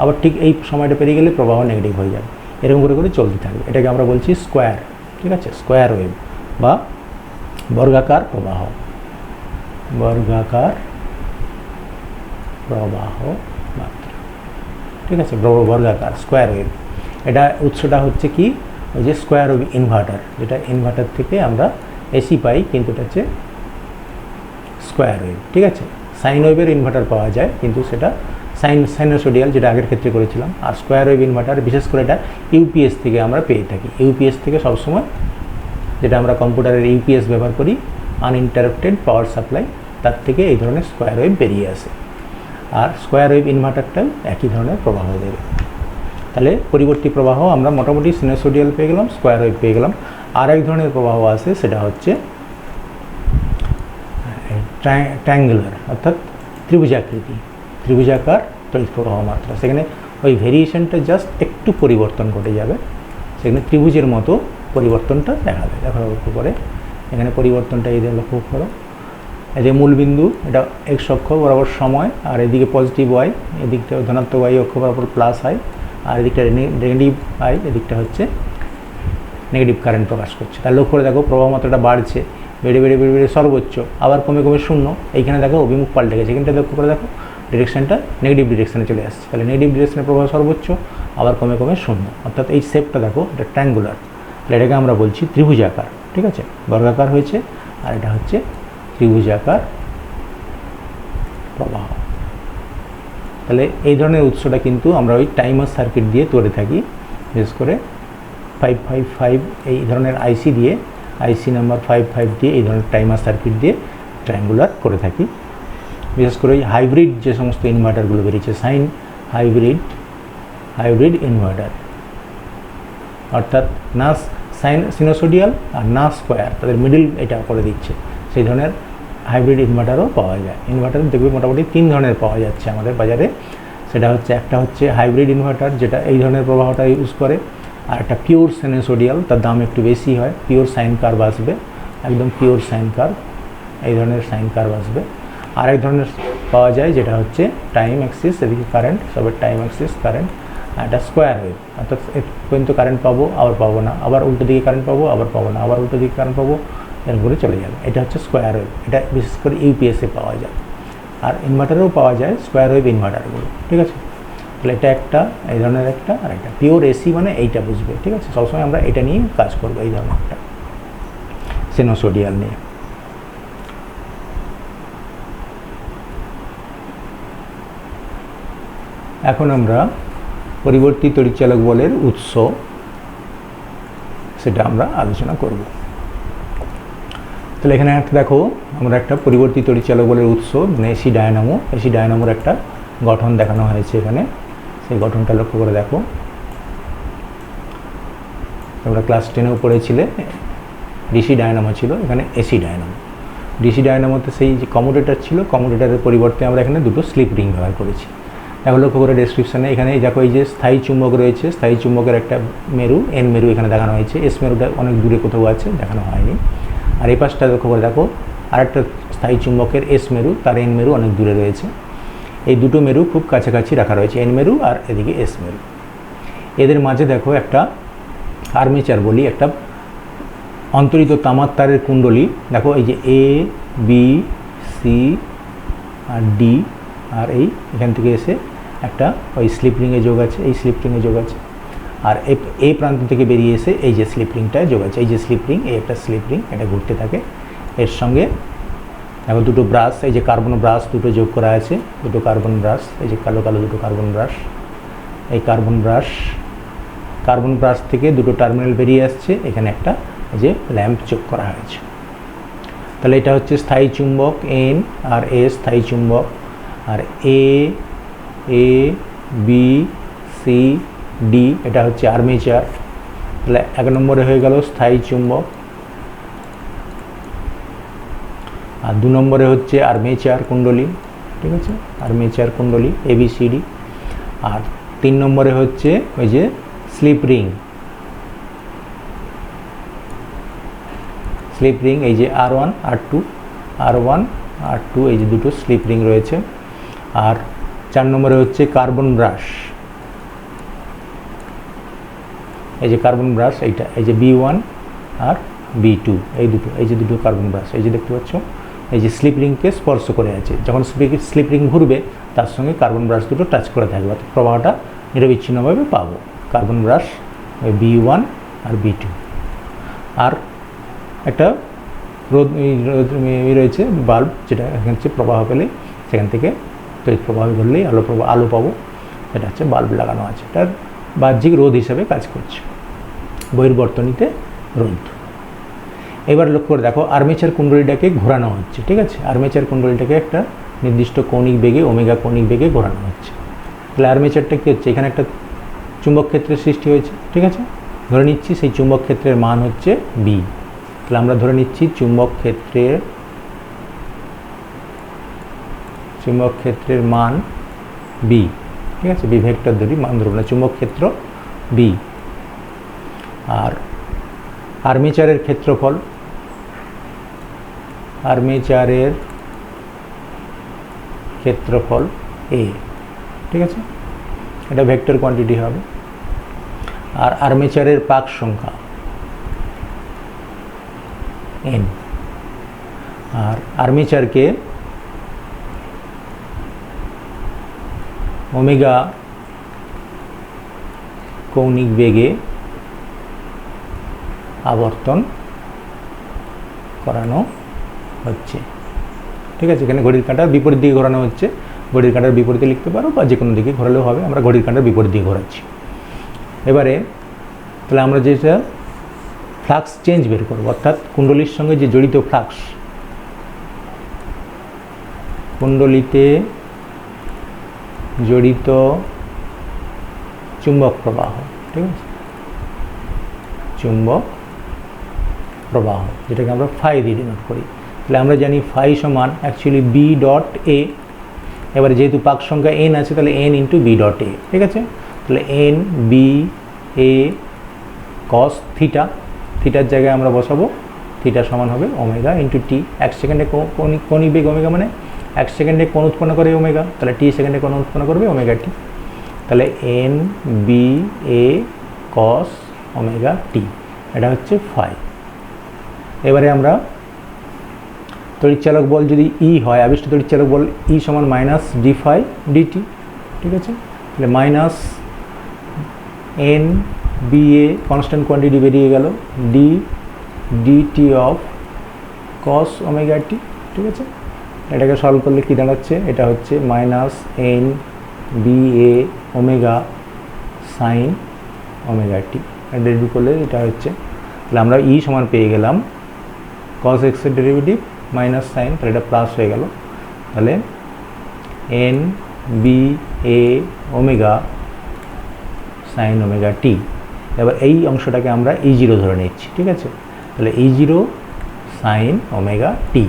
আবার ঠিক এই সময়টা পেরিয়ে গেলে প্রবাহ নেগেটিভ হয়ে যাবে। এরকম করে করে চলতে থাকবে। এটাকে আমরা বলছি স্কোয়ার, ঠিক আছে, স্কোয়ার ওয়েভ বা বর্গাকার প্রবাহ মাত্রা, ঠিক আছে, বর্গাকার স্কোয়ার ওয়েভ। এটা উৎসটা হচ্ছে কি, ওই যে স্কোয়ার ওয়েভ ইনভার্টার, যেটা ইনভার্টার থেকে আমরা এসি পাই, কিন্তু এটা হচ্ছে স্কোয়ার ওয়েভ, ঠিক আছে। সাইন ওয়েভের ইনভার্টার পাওয়া যায়, কিন্তু সেটা সাইনোসোডিয়াল, যেটা আগের ক্ষেত্রে করেছিলাম। আর স্কোয়ার ওয়েভ ইনভার্টার বিশেষ করে এটা ইউপিএস থেকে আমরা পেয়ে থাকি। ইউপিএস থেকে সবসময়, যেটা আমরা কম্পিউটারের ইউপিএস ব্যবহার করি, আনইন্টারাপ্টেড পাওয়ার সাপ্লাই, তার থেকে এই ধরনের স্কোয়ার ওয়েভ বেরিয়ে আসে। আর স্কোয়ার ওয়েভ ইনভার্টারটাও একই ধরনের প্রবাহ দেবে। তাহলে পরিবর্তী প্রবাহ আমরা মোটামুটি সাইনোসোডিয়াল পেয়ে গেলাম, স্কোয়ার ওয়েভ পেয়ে গেলাম। আর এক ধরনের প্রবাহ আছে, সেটা হচ্ছে ট্রায়াঙ্গুলার, অর্থাৎ ত্রিভুজাকার তড়িৎ প্রবাহ মাত্রা। সেখানে ওই ভেরিয়েশনটা জাস্ট একটু পরিবর্তন ঘটে যাবে, সেখানে ত্রিভুজের মতো পরিবর্তনটা দেখাবে। দেখো লক্ষ্য করে, এখানে পরিবর্তনটা এই দিয়ে লক্ষ্য করো, এদিকে মূল বিন্দু, এটা এক্স অক্ষ বরাবর সময়, আর এদিকে পজিটিভ ওয়াই, এদিকটা ধনাত্মক ওয়াই অক্ষ বরাবর প্লাস আই, আর এদিকটা নেগেটিভ আই, এদিকটা হচ্ছে নেগেটিভ কারেন্ট প্রকাশ করছে। তাহলে লক্ষ্য করে দেখো, প্রবাহ মাত্রাটা বাড়ছে, বেড়ে বেড়ে বেড়ে বেড়ে সর্বোচ্চ, আবার কমে কমে শূন্য। এইখানে দেখো অভিমুখ পাল্টে গেছে, এখানটা লক্ষ্য করে দেখো, ডিরেকশনটা নেগেটিভ ডিরেকশনে চলে আসছে। তাহলে নেগেটিভ ডিরেকশনের প্রবাহ সর্বোচ্চ, আবার কমে কমে শূন্য, অর্থাৎ এই শেপটা দেখো, এটা ট্রায়াঙ্গুলার। তাহলে এটাকে আমরা বলছি ত্রিভুজাকার, ঠিক আছে, বর্গাকার হয়েছে, আর এটা হচ্ছে ত্রিভুজাকার প্রবাহ। তাহলে এই ধরনের উৎসটা কিন্তু আমরা ওই টাইমার সার্কিট দিয়ে করে থাকি, বিশেষ করে 555 এই ধরনের আইসি নাম্বার 55 দিয়ে, এই ধরনের টাইমার সার্কিট দিয়ে ট্রায়াঙ্গুলার করে থাকি। বিশেষ করে ওই হাইব্রিড যে সমস্ত ইনভার্টারগুলো বেরিয়েছে, হাইব্রিড ইনভার্টার, অর্থাৎ না সিনোসোডিয়াল আর না স্কোয়ার, তাদের মিডিল এটা করে দিচ্ছে, সেই ধরনের হাইব্রিড ইনভার্টারও পাওয়া যায়। ইনভার্টার দেখবে মোটামুটি 3 ধরনের পাওয়া যাচ্ছে আমাদের বাজারে। সেটা হচ্ছে, একটা হচ্ছে হাইব্রিড ইনভার্টার যেটা এই ধরনের প্রবাহটা ইউজ করে, আর একটা পিওর সিনোসোডিয়াল, তার দাম একটু বেশি হয়, পিওর সাইন কার্ভ আসবে, একদম পিওর সাইন কার্ভ, এই ধরনের সাইন কার্ভ আসবে। আর এক ধরনের পাওয়া যায় যেটা হচ্ছে টাইম অ্যাক্সিস, এদিকে কারেন্ট, সবের টাইম অ্যাক্সিস কারেন্ট, আর একটা স্কোয়ার ওয়েভ, অর্থাৎ পর্যন্ত কারেন্ট পাবো আবার পাবো না, আবার উল্টো দিকে কারেন্ট পাবো আবার পাবো না, আবার উল্টো দিকে কারেন্ট পাবো, এরকম করে চলে যাবে। এটা হচ্ছে স্কোয়ার ওয়েভ, এটা বিশেষ করে ইউপিএসে পাওয়া যায়, আর ইনভার্টারেও পাওয়া যায় স্কোয়ার ওয়েভ ইনভার্টারগুলো, ঠিক আছে। তাহলে এটা একটা, এই ধরনের একটা, আর একটা পিওর এসি মানে এইটা বুঝবে, ঠিক আছে। সবসময় আমরা এটা নিয়েই কাজ করবো, এই ধরনের একটা সিনোসোডিয়াল নিয়ে। এখন আমরা পরিবর্তী তড়িৎচালক বলের উৎস, সেটা আমরা আলোচনা করব। তাহলে এখানে একটা দেখো, আমরা একটা পরিবর্তী তড়িৎচালক বলের উৎস মানে এসি ডায়নামো, এসি ডায়নামোর একটা গঠন দেখানো হয়েছে এখানে, সেই গঠনটা লক্ষ্য করে দেখো। তোমরা ক্লাস 10এও পড়েছিলে, ডিসি ডায়নামো ছিল, এখানে এসি ডায়নামো। ডিসি ডায়নামোতে সেই যে কমোডেটার ছিল, কমোডেটারের পরিবর্তে আমরা এখানে দুটো স্লিপ রিং ব্যবহার করেছি। এখন লক্ষ্য করে ডেসক্রিপশানে এখানে দেখো, এই যে স্থায়ী চুম্বক রয়েছে, স্থায়ী চুম্বকের একটা মেরু, এন মেরু এখানে দেখানো হয়েছে, এস মেরুটা অনেক দূরে কোথাও আছে, দেখানো হয়নি। আর এই পাশটা লক্ষ্য করে দেখো, আরেকটা স্থায়ী চুম্বকের এস মেরু, তার এন মেরু অনেক দূরে রয়েছে। এই দুটো মেরু খুব কাছাকাছি রাখা রয়েছে, এন মেরু আর এদিকে এস মেরু। এদের মাঝে দেখো একটা আর্মেচার বলি, একটা অন্তরিত তামার তারের কুণ্ডলী, দেখো এই যে A B C R D, আর এই এখান থেকে এসে একটা ওই স্লিপ রিংয়ে যোগ আছে, এই স্লিপ রিংয়ে যোগ আছে, আর এই প্রান্ত থেকে বেরিয়ে এসে এই যে স্লিপ রিংটায় যোগ আছে, এই যে স্লিপ রিং, এই একটা স্লিপ রিং, এটা ঘুরতে থাকে। এর সঙ্গে দেখো দুটো ব্রাশ, এই যে কার্বন ব্রাশ দুটো যোগ করা আছে, দুটো কার্বন ব্রাশ, এই যে কালো কালো দুটো কার্বন ব্রাশ, এই কার্বন ব্রাশ থেকে দুটো টার্মিনাল বেরিয়ে আসছে, এখানে একটা এই যে ল্যাম্প যোগ করা হয়েছে। তাহলে এটা হচ্ছে স্থায়ী চুম্বক এন, আর এ স্থায়ী চুম্বক, আর এ বি সি ডি এটা হচ্ছে আর্মেচার। তাহলে 1 নম্বরে হয়ে গেল স্থায়ী চুম্বক, আর 2 নম্বরে হচ্ছে আর্মেচার কুণ্ডলী, ঠিক আছে, আর্মেচার কুণ্ডলী এবিসিডি। আর 3 নম্বরে হচ্ছে ওই যে স্লিপ রিং, এই যে R1 R2 এই যে দুটো স্লিপ রিং রয়েছে। আর 4 নম্বরে হচ্ছে কার্বন ব্রাশ, এই যে কার্বন ব্রাশ, এইটা এই যে B1 আর B2 এই যে দুটো কার্বন ব্রাশ, এই যে দেখতে পাচ্ছ, এই যে স্লিপ রিংকে স্পর্শ করে আছে, যখন স্লিপ রিং ঘুরবে তার সঙ্গে কার্বন ব্রাশ দুটো টাচ করে থাকবে, অর্থাৎ প্রবাহটা নিরবিচ্ছিন্নভাবে পাবো। কার্বন ব্রাশ ওই B1 আর B2। আর একটা রোদ রয়েছে বাল্ব, যেটা এখান থেকে প্রবাহ পেলে সেখান থেকে তড়িৎ প্রবাহ ধরলেই আলো পাবো, এটা হচ্ছে বাল্ব লাগানো আছে, এটার বাহ্যিক রোধ হিসাবে কাজ করছে, বহির্বর্তনীতে রোধ। এবার লক্ষ্য করে দেখো, আর্মেচার কুণ্ডলীটাকে ঘোরানো হচ্ছে, ঠিক আছে, আর্মেচার কুণ্ডলীটাকে একটা নির্দিষ্ট কৌণিক বেগে, ওমেগা কৌণিক বেগে ঘোরানো হচ্ছে। তাহলে আর্মেচারটা কী হচ্ছে, এখানে একটা চুম্বক ক্ষেত্রের সৃষ্টি হয়েছে, ঠিক আছে, ধরে নিচ্ছি সেই চুম্বক ক্ষেত্রের মান হচ্ছে বি। তাহলে আমরা ধরে নিচ্ছি চুম্বক ক্ষেত্রের মান বি, ঠিক আছে, বি ভেক্টর ধরি, মান ধরব না, চুম্বক ক্ষেত্র বি। আর আর্মেচারের ক্ষেত্রফল, এ, ঠিক আছে, এটা ভেক্টর কোয়ান্টিটি হবে। আর আর্মেচারের পাক সংখ্যা এন। আর আর্মেচারকে ওমেগা কৌণিক বেগে আবর্তন করানো হচ্ছে, ঠিক আছে, এখানে ঘড়ির কাঁটার বিপরীত দিকে ঘোরানো হচ্ছে, ঘড়ির কাঁটার বিপরীতে লিখতে পারো বা যে কোনো দিকে ঘোরালেও হবে, আমরা ঘড়ির কাঁটার বিপরীত দিকে ঘোরাচ্ছি। এবারে তাহলে আমরা যেটা ফ্লাক্স চেঞ্জ বের করব, অর্থাৎ কুণ্ডলীর সঙ্গে যে জড়িত ফ্লাক্স, কুণ্ডলীতে জড়িত চুম্বক প্রবাহ, ঠিক আছে, চুম্বক প্রবাহ, যেটাকে আমরা ফাই দিয়ে ডিনোট করি। তাহলে আমরা জানি ফাই সমান অ্যাকচুয়ালি বি ডট এ। এবারে যেহেতু পাক সংখ্যা এন আছে তাহলে n into B dot A, ঠিক আছে। তাহলে n B A cos theta, থিটার জায়গায় আমরা বসাবো থিটা সমান হবে ওমেগা ইন্টু টি। 1 সেকেন্ডে কৌণিক বেগ ওমেগা মানে 1 সেকেন্ডে কোণ উৎপন্ন করে ওমেগা, তাহলে টি সেকেন্ডে কোণ উৎপন্ন করবে ওমেগা টি। তাহলে n B A cos omega টি, এটা হচ্ছে ফাই। এবারে আমরা তড়িৎচালক বল যদি ই হয়, আবিষ্ট তড়িৎচালক বল ই সমান মাইনাস ডি ফাই ডিটি, ঠিক আছে। তাহলে minus n B A constant quantity বেরিয়ে গেল d dt of cos omega t, ঠিক আছে। এটাকে সলভ করলে কী দাঁড়াচ্ছে, এটা হচ্ছে minus n B A omega sine omega t, derivative করলে এটা হচ্ছে। তাহলে আমরা ই সমান পেয়ে গেলাম কস এক্সের ডেরিভেটিভ মাইনাস সাইন, তাহলে এটা প্লাস হয়ে গেল। তাহলে n B A omega sine omega টি। এবার এই অংশটাকে আমরা ই জিরো ধরে নিচ্ছি, ঠিক আছে। তাহলে ই জিরো সাইন ওমেগা টি,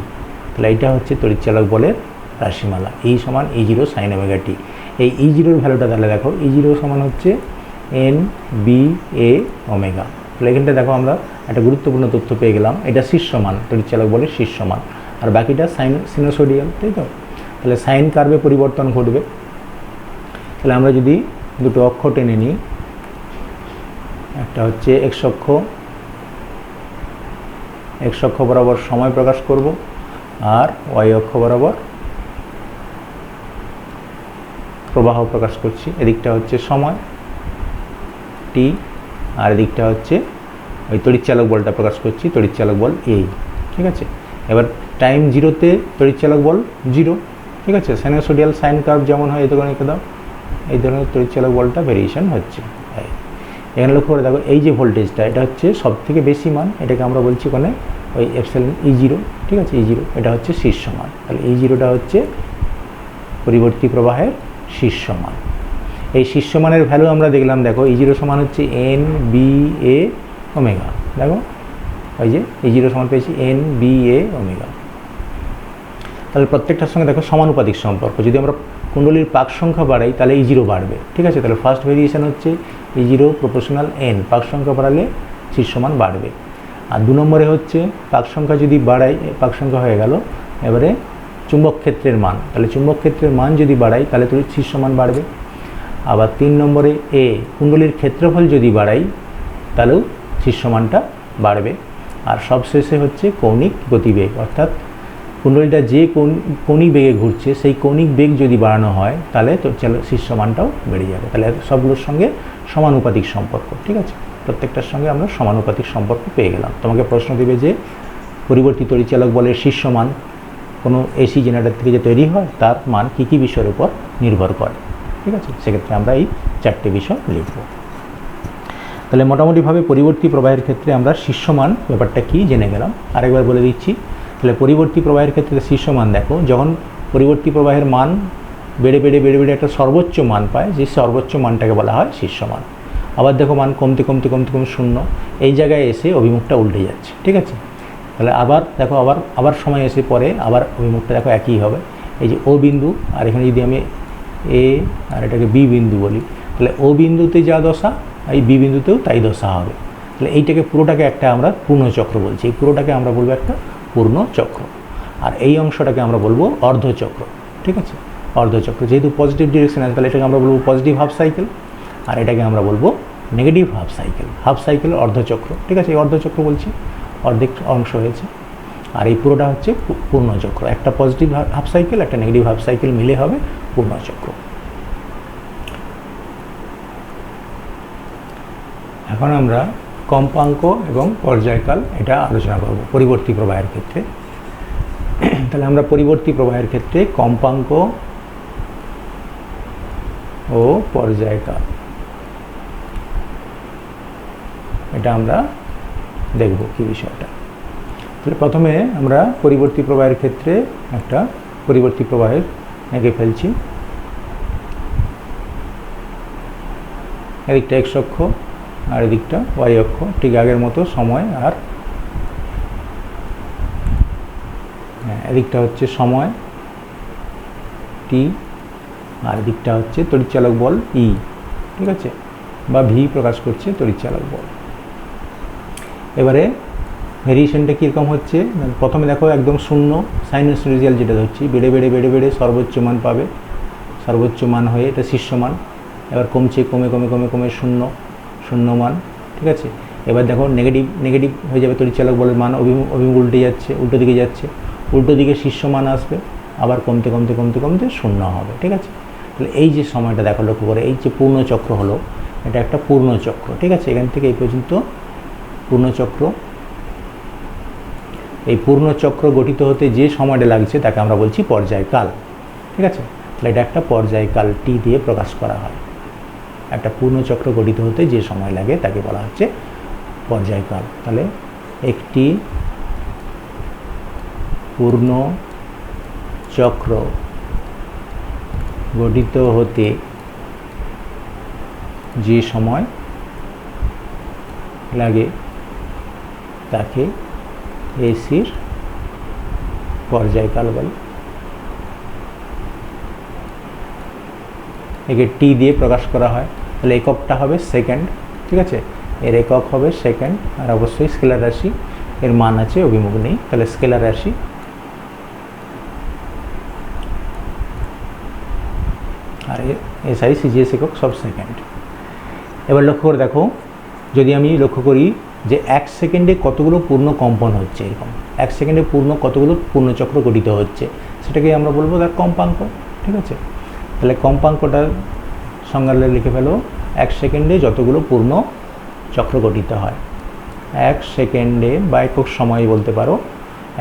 তাহলে এইটা হচ্ছে তড়িৎচালক বলের রাশিমালা, ই সমান ই জিরো সাইন ওমেগা টি। এই ই জিরোর ভ্যালুটা তাহলে দেখো, ই জিরো সমান হচ্ছে এন বি এ ওমেগা। তাহলে এখানটা দেখো আমরা একটা গুরুত্বপূর্ণ তথ্য পেয়ে গেলাম, এটা শীর্ষমান, তড়িৎচালক বলের শীর্ষমান, আর বাকিটা সিনোসোডিয়াল, তাই তো। তাহলে সাইন কার্ভে পরিবর্তন ঘটবে। তাহলে আমরা যদি দুটো অক্ষ টেনে নিই, একটা হচ্ছে এক্স অক্ষ বরাবর সময় প্রকাশ করব, আর ওয়াই অক্ষ বরাবর প্রবাহ প্রকাশ করছি। এদিকটা হচ্ছে সময় টি, আর এদিকটা হচ্ছে ওই তড়িৎচালক বলটা প্রকাশ করছি, তড়িৎচালক বল এই, ঠিক আছে। এবার টাইম জিরোতে তড়িৎচালক বল জিরো, ঠিক আছে। সাইনোসোডিয়াল সাইন কার্ভ যেমন হয় এই ধরনের দাও, এই ধরনের তড়িৎচালক বলটা ভেরিয়েশন হচ্ছে। এখানে লক্ষ্য করে দেখো, এই যে ভোল্টেজটা এটা হচ্ছে সব থেকে বেশি মান, এটাকে আমরা বলছি ওখানে ওই এপসিলন ই জিরো, ঠিক আছে। ই জিরো এটা হচ্ছে শীর্ষ মান, তাহলে ই জিরোটা হচ্ছে পরিবর্তী প্রবাহের শীর্ষ মান। এই শীর্ষ মানের ভ্যালু আমরা দেখলাম, দেখো ই জিরো সমান হচ্ছে এন বি এ ওমেগা, দেখো ওই যে ই জিরো সমান পেয়েছি এন বি এ ওমেগা। তাহলে প্রত্যেকটার সঙ্গে দেখো সমানুপাতিক সম্পর্ক, যদি আমরা কুণ্ডলীর পাক সংখ্যা বাড়াই তাহলে ই জিরো বাড়বে, ঠিক আছে। তাহলে ফার্স্ট ভেরিয়েশন হচ্ছে ই জিরো প্রপোর্শনাল এন, পাক সংখ্যা বাড়ালে শীর্ষমান বাড়বে। আর 2 নম্বরে হচ্ছে পাক সংখ্যা যদি বাড়াই, পাক সংখ্যা হয়ে গেল, এবারে চুম্বক ক্ষেত্রের মান, তাহলে চুম্বক ক্ষেত্রের মান যদি বাড়াই তাহলে শীর্ষমান বাড়বে। আবার 3 নম্বরে এ কুণ্ডলীর ক্ষেত্রফল যদি বাড়াই তাহলেও শীর্ষমানটা বাড়বে। আর সবশেষে হচ্ছে কৌণিক গতিবেগ, অর্থাৎ কুণ্ডলীটা যে কৌণিক বেগে ঘুরছে সেই কৌণিক বেগ যদি বাড়ানো হয় তাহলে তো শীর্ষমানটাও বেড়ে যাবে। তাহলে সবগুলোর সঙ্গে সমানুপাতিক সম্পর্ক, ঠিক আছে। প্রত্যেকটার সঙ্গে আমরা সমানুপাতিক সম্পর্ক পেয়ে গেলাম। তোমাকে প্রশ্ন দেবে যে পরিবর্তী তড়িৎচালক বলের শীর্ষমান কোনো এসি জেনারেটর থেকে যে তৈরি হয় তার মান কী কী বিষয়ের উপর নির্ভর করে, ঠিক আছে। সেক্ষেত্রে আমরা এই 4টে বিষয় লিখব। তাহলে মোটামুটিভাবে পরিবর্তী প্রবাহের ক্ষেত্রে আমরা শীর্ষমান ব্যাপারটা কী জেনে গেলাম। আরেকবার বলে দিচ্ছি, তাহলে পরিবর্তী প্রবাহের ক্ষেত্রে শীর্ষমান দেখো, যখন পরিবর্তী প্রবাহের মান বেড়ে বেড়ে বেড়ে বেড়ে একটা সর্বোচ্চ মান পায়, যে সর্বোচ্চ মানটাকে বলা হয় শীর্ষমান। আবার দেখো মান কমতে কমতে কমতে কমতে শূন্য, এই জায়গায় এসে অভিমুখটা উল্টে যাচ্ছে, ঠিক আছে। তাহলে আবার দেখো আবার সময় এসে পরে আবার অভিমুখটা দেখো একই হবে, এই যে ও বিন্দু, আর এখানে যদি আমি এ আর এটাকে বি বিন্দু বলি, তাহলে ও বিন্দুতে যা দশা এই বি বিন্দুতেও তাই দশা হবে। তাহলে এইটাকে পুরোটাকে একটা আমরা পূর্ণচক্র বলছি, এই পুরোটাকে আমরা বলবো একটা পূর্ণচক্র, আর এই অংশটাকে আমরা বলবো অর্ধচক্র, ঠিক আছে। অর্ধচক্র যেহেতু পজিটিভ ডিরেকশন আছে তাহলে এটাকে আমরা বলবো পজিটিভ হাফ সাইকেল, আর এটাকে আমরা বলবো negative half cycle. Half cycle অর্ধচক্র, ঠিক আছে। এই অর্ধচক্র বলছি, অর্ধেক অংশ হয়েছে, আর এই পুরোটা হচ্ছে পূর্ণচক্র। একটা পজিটিভ হাফ সাইকেল একটা নেগেটিভ হাফ সাইকেল মিলে হবে পূর্ণচক্র। এখন আমরা কম্পাঙ্ক এবং পর্যায়কাল এটা আলোচনা করব পরিবর্তী প্রবাহের ক্ষেত্রে। তাহলে আমরা পরিবর্তী প্রবাহের ক্ষেত্রে কম্পাঙ্ক ও পর্যায়কাল এটা আমরা দেখব কি বিষয়টা। তাহলে প্রথমে আমরা পরিবর্তী প্রবাহের ক্ষেত্রে একটা পরিবর্তী প্রবাহের এঁকে ফেলছি। এদিকটা এক্স অক্ষ আর এদিকটা ওয়াই অক্ষ, ঠিক আগের মতো সময় আর হ্যাঁ, এদিকটা হচ্ছে সময় টি, আর এদিকটা হচ্ছে তড়িৎচালক বল ই, ঠিক আছে, বা ভি প্রকাশ করছে তড়িৎচালক বল। এবারে ভেরিয়েশনটা কীরকম হচ্ছে, প্রথমে দেখো একদম শূন্য সাইনোসয়েডিয়াল যেটা ধরছি, বেড়ে বেড়ে বেড়ে বেড়ে সর্বোচ্চ মান পাবে, সর্বোচ্চ মান হয়ে এটা শীর্ষ মান, এবার কমছে, কমে কমে কমে কমে শূন্য, শূন্য মান, ঠিক আছে। এবার দেখো নেগেটিভ নেগেটিভ হয়ে যাবে তড়িৎচালক বলের মান, অভিমুখ উল্টে যাচ্ছে, উল্টো দিকে যাচ্ছে, উল্টো দিকে শীর্ষ মান আসবে, আবার কমতে কমতে কমতে কমতে শূন্য হবে, ঠিক আছে। তাহলে এই যে সময়টা দেখো লক্ষ্য করে, এই যে পূর্ণচক্র হলো, এটা একটা পূর্ণচক্র, ঠিক আছে, এখান থেকে এই পর্যন্ত পূর্ণচক্র। এই পূর্ণচক্র গঠিত হতে যে সময়টা লাগছে তাকে আমরা বলছি পর্যায়কাল, ঠিক আছে। তাহলে এটা একটা পর্যায়কাল টি দিয়ে প্রকাশ করা হয়। একটা পূর্ণচক্র গঠিত হতে যে সময় লাগে তাকে বলা হচ্ছে পর্যায়কাল। তাহলে একটি পূর্ণ চক্র গঠিত হতে যে সময় লাগে তাকে এসির পর্যায়কাল বলে। একে টি দিয়ে প্রকাশ করা হয়। তাহলে এককটা হবে সেকেন্ড, ঠিক আছে, এর একক হবে সেকেন্ড, আর অবশ্যই স্কেলার রাশি, এর মান আছে, অভিমুখ নেই, তাহলে স্কেলার রাশি। আর এসআই সিজিএস একক সব সেকেন্ড। এবার লক্ষ্য করে দেখো, যদি আমি লক্ষ্য করি যে 1 সেকেন্ডে কতগুলো পূর্ণ কম্পন হচ্ছে, এরকম 1 সেকেন্ডে কতগুলো পূর্ণচক্র গঠিত হচ্ছে, সেটাকে আমরা বলবো তার কম্পাঙ্ক, ঠিক আছে। তাহলে কম্পাঙ্কটার সংজ্ঞা লিখে ফেলো, 1 সেকেন্ডে যতগুলো পূর্ণ চক্র গঠিত হয়। 1 সেকেন্ডে বা একক সময় বলতে পারো,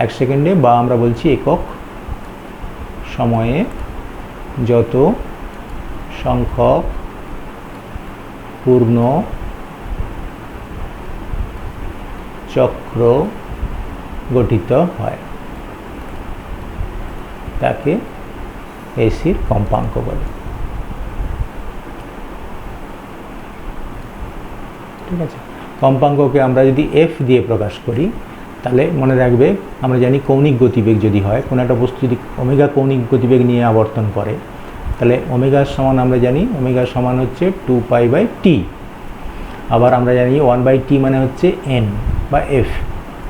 1 সেকেন্ডে বা আমরা বলছি একক সময়ে যত সংখ্যক পূর্ণ চক্র গঠিত হয় তাকে এসির কম্পাঙ্ক বলে, ঠিক আছে। কম্পাঙ্ককে আমরা যদি এফ দিয়ে প্রকাশ করি তাহলে মনে রাখবে, আমরা জানি কৌণিক গতিবেগ যদি হয়, কোনো একটা বস্তু যদি ওমেগা কৌণিক গতিবেগ নিয়ে আবর্তন করে, তাহলে ওমেগার সমান আমরা জানি ওমেগার সমান হচ্ছে 2π/t। আবার আমরা জানি 1/t মানে হচ্ছে n বা f,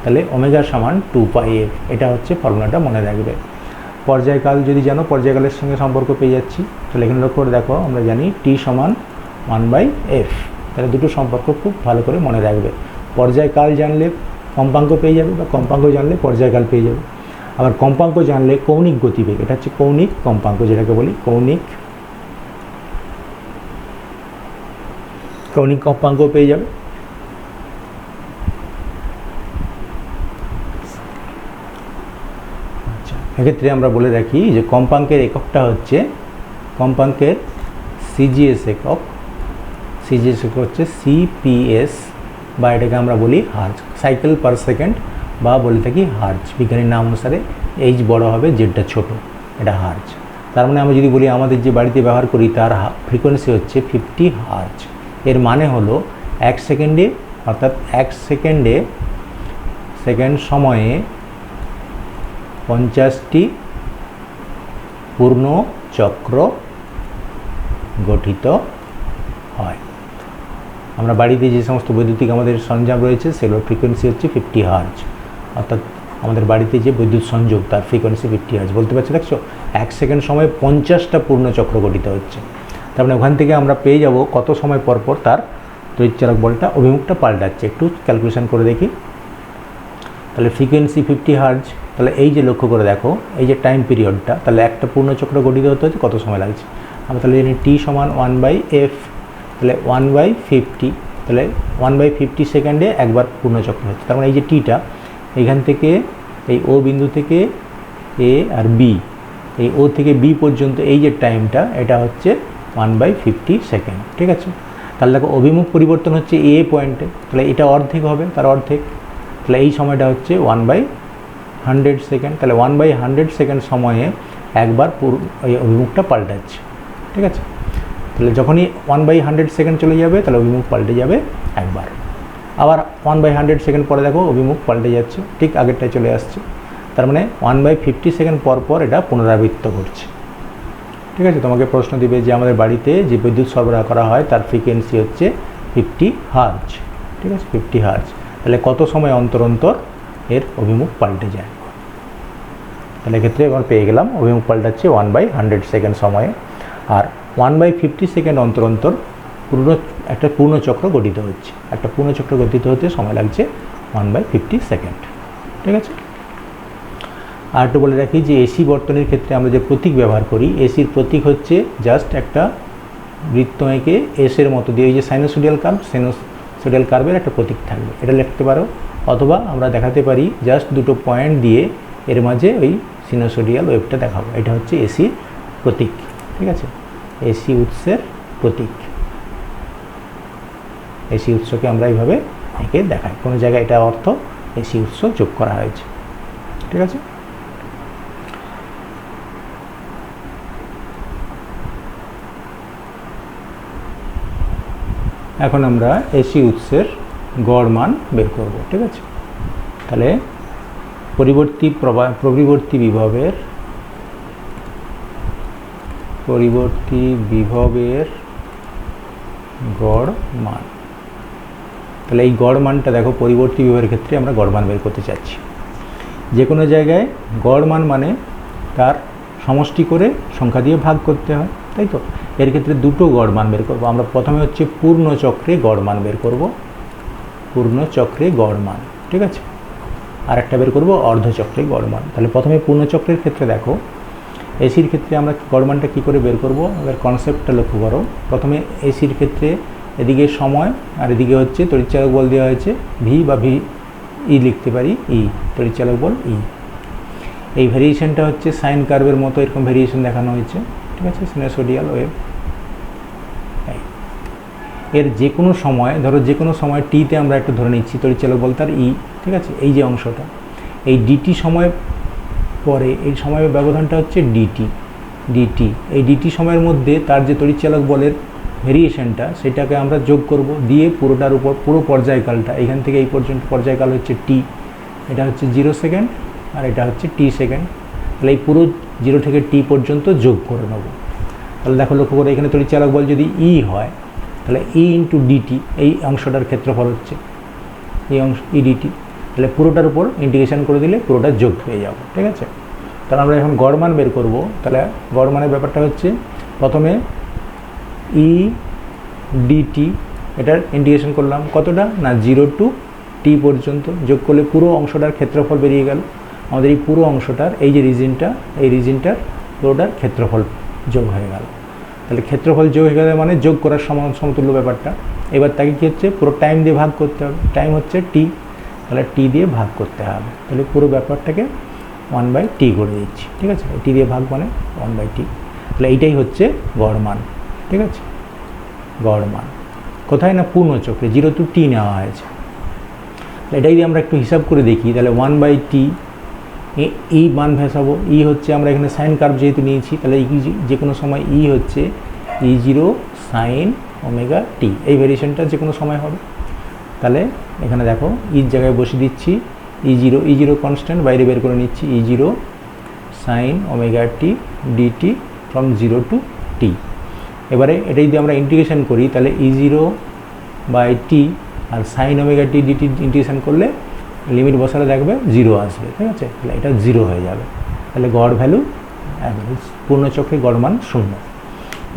তাহলে ওমেগার সমান 2πf। এটা হচ্ছে ফর্মুলাটা মনে রাখবে। পর্যায়কাল যদি জানো, পর্যায়কালের সঙ্গে সম্পর্ক পেয়ে যাচ্ছি। তাহলে এখানে লক্ষ্য করে দেখো, আমরা জানি t সমান 1/f। তাহলে দুটো সম্পর্ক খুব ভালো করে মনে রাখবে। পর্যায়কাল জানলে কম্পাঙ্ক পেয়ে যাবে, বা কম্পাঙ্ক জানলে পর্যায়কাল পেয়ে যাবে। আবার কম্পাঙ্ক জানলে কৌণিক গতিবেগ, এটা হচ্ছে কৌণিক কম্পাঙ্ক যেটাকে বলি, কৌণিক কম্পাঙ্ক পেয়ে যাবে। আচ্ছা, এক্ষেত্রে আমরা বলে রাখি যে কম্পাঙ্কের এককটা হচ্ছে, কম্পাঙ্কের সিজিএস একক, সিজিএস একক হচ্ছে সিপিএস, বা এটাকে আমরা বলি হার্জ, সাইকেল পার সেকেন্ড, বা বলে থাকি হার্জ। বিজ্ঞানীর নাম অনুসারে এইচ বড় হবে, জেডটা ছোট, এটা হার্জ। তার মানে আমরা যদি বলি আমাদের যে বাড়িতে ব্যবহার করি তার ফ্রিকোয়েন্সি হচ্ছে 50 হার্জ। এর মানে হলো 1 সেকেন্ডে, অর্থাৎ 1 সেকেন্ডে সেকেন্ড সময়ে 50টি পূর্ণ চক্র গঠিত হয়। আমরা বাড়িতে যে সমস্ত বৈদ্যুতিক আমাদের সরঞ্জাম রয়েছে সেগুলোর ফ্রিকোয়েন্সি হচ্ছে 50 হার্জ, অর্থাৎ আমাদের বাড়িতে যে বৈদ্যুৎ সংযোগ তার ফ্রিকোয়েন্সি 50 হার্জ। বলতে পারছি, দেখছো 1 সেকেন্ড সময়ে 50টা পূর্ণ চক্র গঠিত হচ্ছে। তার মানে ওখান থেকে আমরা পেয়ে যাব কত সময় পর পর তার তড়িৎচালক বলটা অভিমুখটা পাল্টাচ্ছে। একটু ক্যালকুলেশন করে দেখি। তাহলে ফ্রিকোয়েন্সি 50 হার্জ, তাহলে এই যে লক্ষ্য করে দেখো, এই যে টাইম পিরিয়ডটা, তাহলে একটা পূর্ণচক্র গঠিত হতে হচ্ছে কত সময় লাগছে। আমরা তাহলে জানি টি সমান 1/f, তাহলে 1/50, তাহলে 1/50 সেকেন্ডে একবার পূর্ণচক্র হচ্ছে। তার মানে এই যে টিটা, এখান থেকে এই ও বিন্দু থেকে এ আর বি, এই ও থেকে বি পর্যন্ত এই যে টাইমটা, এটা হচ্ছে 1/50 সেকেন্ড, ঠিক আছে। তাহলে দেখো অভিমুখ পরিবর্তন হচ্ছে এ পয়েন্টে, তাহলে এটা অর্ধেক হবে, তার অর্ধেক, তাহলে এই সময়টা হচ্ছে 1/100 সেকেন্ড। তাহলে 1/100 সেকেন্ড সময়ে একবার এই অভিমুখটা পাল্টাচ্ছে, ঠিক আছে। তাহলে যখনই 1/100 সেকেন্ড চলে যাবে তাহলে অভিমুখ পাল্টে যাবে একবার। আবার 1/100 সেকেন্ড পরে দেখো অভিমুখ পাল্টে যাচ্ছে, ঠিক আগেরটায় চলে আসছে। তার মানে 1/50 সেকেন্ড পর পর এটা পুনরাবৃত্ত ঘটছে। ঠিক আছে, তোমাকে প্রশ্ন দিবে যে আমাদের বাড়িতে যে বিদ্যুৎ সরবরাহ করা হয় তার ফ্রিকোয়েন্সি হচ্ছে 50 হার্জ। ঠিক আছে, 50 হার্জ। তাহলে কত সময় অন্তর অন্তর এর অভিমুখ পাল্টে যায়? তাহলে এক্ষেত্রে আমরা পেয়ে গেলাম অভিমুখ পাল্টাচ্ছে 1/100 সেকেন্ড সময়ে, আর 1/50 সেকেন্ড অন্তর অন্তর একটা পূর্ণচক্র গঠিত হচ্ছে। একটা পূর্ণচক্র গঠিত হতে সময় লাগছে 1/50 সেকেন্ড। ঠিক আছে, আর একটু বলে রাখি যে এসি বর্তনীর ক্ষেত্রে আমরা যে প্রতীক ব্যবহার করি, এসির প্রতীক হচ্ছে জাস্ট একটা বৃত্ত এঁকে এসের মতো দিয়ে, ওই যে সাইনোসোডিয়াল কার্ভের একটা প্রতীক থাকবে, এটা লিখতে পারো। অথবা আমরা দেখাতে পারি জাস্ট দুটো পয়েন্ট দিয়ে এর মাঝে ওই সিনোসোডিয়াল ওয়েভটা দেখাবো, এটা হচ্ছে এসির প্রতীক। ঠিক আছে, এসি উৎসের প্রতীক। এসি উৎসকে আমরা এইভাবে এঁকে দেখাই, কোনো জায়গায় এটা অর্থ এসি উৎস যোগ করা হয়েছে। ঠিক আছে, এখন আমরা এসি উৎসের গড় মান বের করব। ঠিক আছে, তাহলে পরিবর্তী বিভবের গড় মান। তাহলে এই গড় মানটা দেখো, পরিবর্তী বিভবের ক্ষেত্রে আমরা গড় মান বের করতে চাচ্ছি। যে কোনো জায়গায় গড় মান মানে তার সমষ্টি করে সংখ্যা দিয়ে ভাগ করতে হয়, তাই তো? এর ক্ষেত্রে দুটো গড় মান বের করব আমরা। প্রথমে হচ্ছে পূর্ণচক্রে গড় মান বের করব, পূর্ণচক্রে গড় মান। ঠিক আছে, আর একটা বের করব অর্ধচক্রে গড় মান। তাহলে প্রথমে পূর্ণচক্রের ক্ষেত্রে দেখো, এসির ক্ষেত্রে আমরা গড় মানটা কী করে বের করব, এবার কনসেপ্টটা লক্ষ্য করো। প্রথমে এসির ক্ষেত্রে এদিকে সময় আর এদিকে হচ্ছে তড়িৎচালক বল দেওয়া হয়েছে ভি, বা ভি ই লিখতে পারি, ই তড়িৎচালক বল ই। এই ভেরিয়েশনটা হচ্ছে সাইন কার্ভের মতো, এরকম ভেরিয়েশন দেখানো হয়েছে। ঠিক আছে, সিনোসোডিয়াল ওয়েভ। এর যে কোনো সময়, ধরো যে কোনো সময় টিতে আমরা একটু ধরে নিচ্ছি তড়িৎচালক বল তার ই। ঠিক আছে, এই যে অংশটা, এই ডিটি সময় পরে এই সময়ের ব্যবধানটা হচ্ছে ডিটি। এই ডিটি সময়ের মধ্যে তার যে তড়িৎচালক বলের ভেরিয়েশনটা, সেটাকে আমরা যোগ করব, দিয়ে পুরোটার উপর পুরো পর্যায়কালটা এখান থেকে এই পর্যন্ত পর্যায়কাল হচ্ছে টি, এটা হচ্ছে 0 সেকেন্ড আর এটা হচ্ছে টি সেকেন্ড। তাহলে এই পুরো 0 থেকে টি পর্যন্ত যোগ করে নেব। তাহলে দেখো, লক্ষ্য করে এখানে তড়িৎচালক বল যদি ই হয়, তাহলে ই ইন্টু ডিটি, এই অংশটার ক্ষেত্রফল হচ্ছে এই অংশ ই ডিটি। তাহলে পুরোটার উপর ইন্টিগ্রেশন করে দিলে পুরোটা যোগ হয়ে যাবে। ঠিক আছে, তাহলে আমরা এখন গড় মান বের করব। তাহলে গড় মানের ব্যাপারটা হচ্ছে, প্রথমে ই ডিটি এটার ইন্টিগ্রেশন করলাম, কতটা না 0 টু টি পর্যন্ত, যোগ করলে পুরো অংশটার ক্ষেত্রফল বেরিয়ে গেল। আমাদের এই পুরো অংশটার এই যে রিজিনটা, এই রিজিনটার পুরোটার ক্ষেত্রফল যোগ হয়ে গেল। তাহলে ক্ষেত্রফল যোগ হয়ে গেলে মানে যোগ করার সমতুল্য ব্যাপারটা। এবার তাকে কী হচ্ছে, পুরো টাইম দিয়ে ভাগ করতে হবে। টাইম হচ্ছে টি, তাহলে টি দিয়ে ভাগ করতে হবে। তাহলে পুরো ব্যাপারটাকে 1/t করে দিচ্ছি। ঠিক আছে, টি দিয়ে ভাগ মানে 1/t। তাহলে এইটাই হচ্ছে গড় মান। ঠিক আছে, গড় মান কোথায় না পূর্ণচক্রে 0 টু টি নেওয়া হয়েছে। এটাই দিয়ে আমরা একটু হিসাব করে দেখি। তাহলে 1/t ই মান ভেসাবো। ই হচ্ছে, আমরা এখানে সাইন কার্ভ যেহেতু নিয়েছি, তাহলে যে কোনো সময় ই হচ্ছে E0 সাইন ওমেগা টি। এই ভেরিয়েশনটা যে কোনো সময় হবে। তাহলে এখানে দেখো, ইর জায়গায় বসে দিচ্ছি E0 কনস্ট্যান্ট, বাইরে বের করে নিচ্ছি E0 sine omega t dt from 0 to t. এবারে এটা যদি আমরা ইন্টিগ্রেশন করি, তাহলে E0/t আর sine omega t dt integration করলে লিমিট বসালে দেখবে 0 আসবে। ঠিক আছে, তাহলে এটা 0 হয়ে যাবে। তাহলে গড় ভ্যালু অ্যাভারেজ, পূর্ণচক্রে গড় মান 0।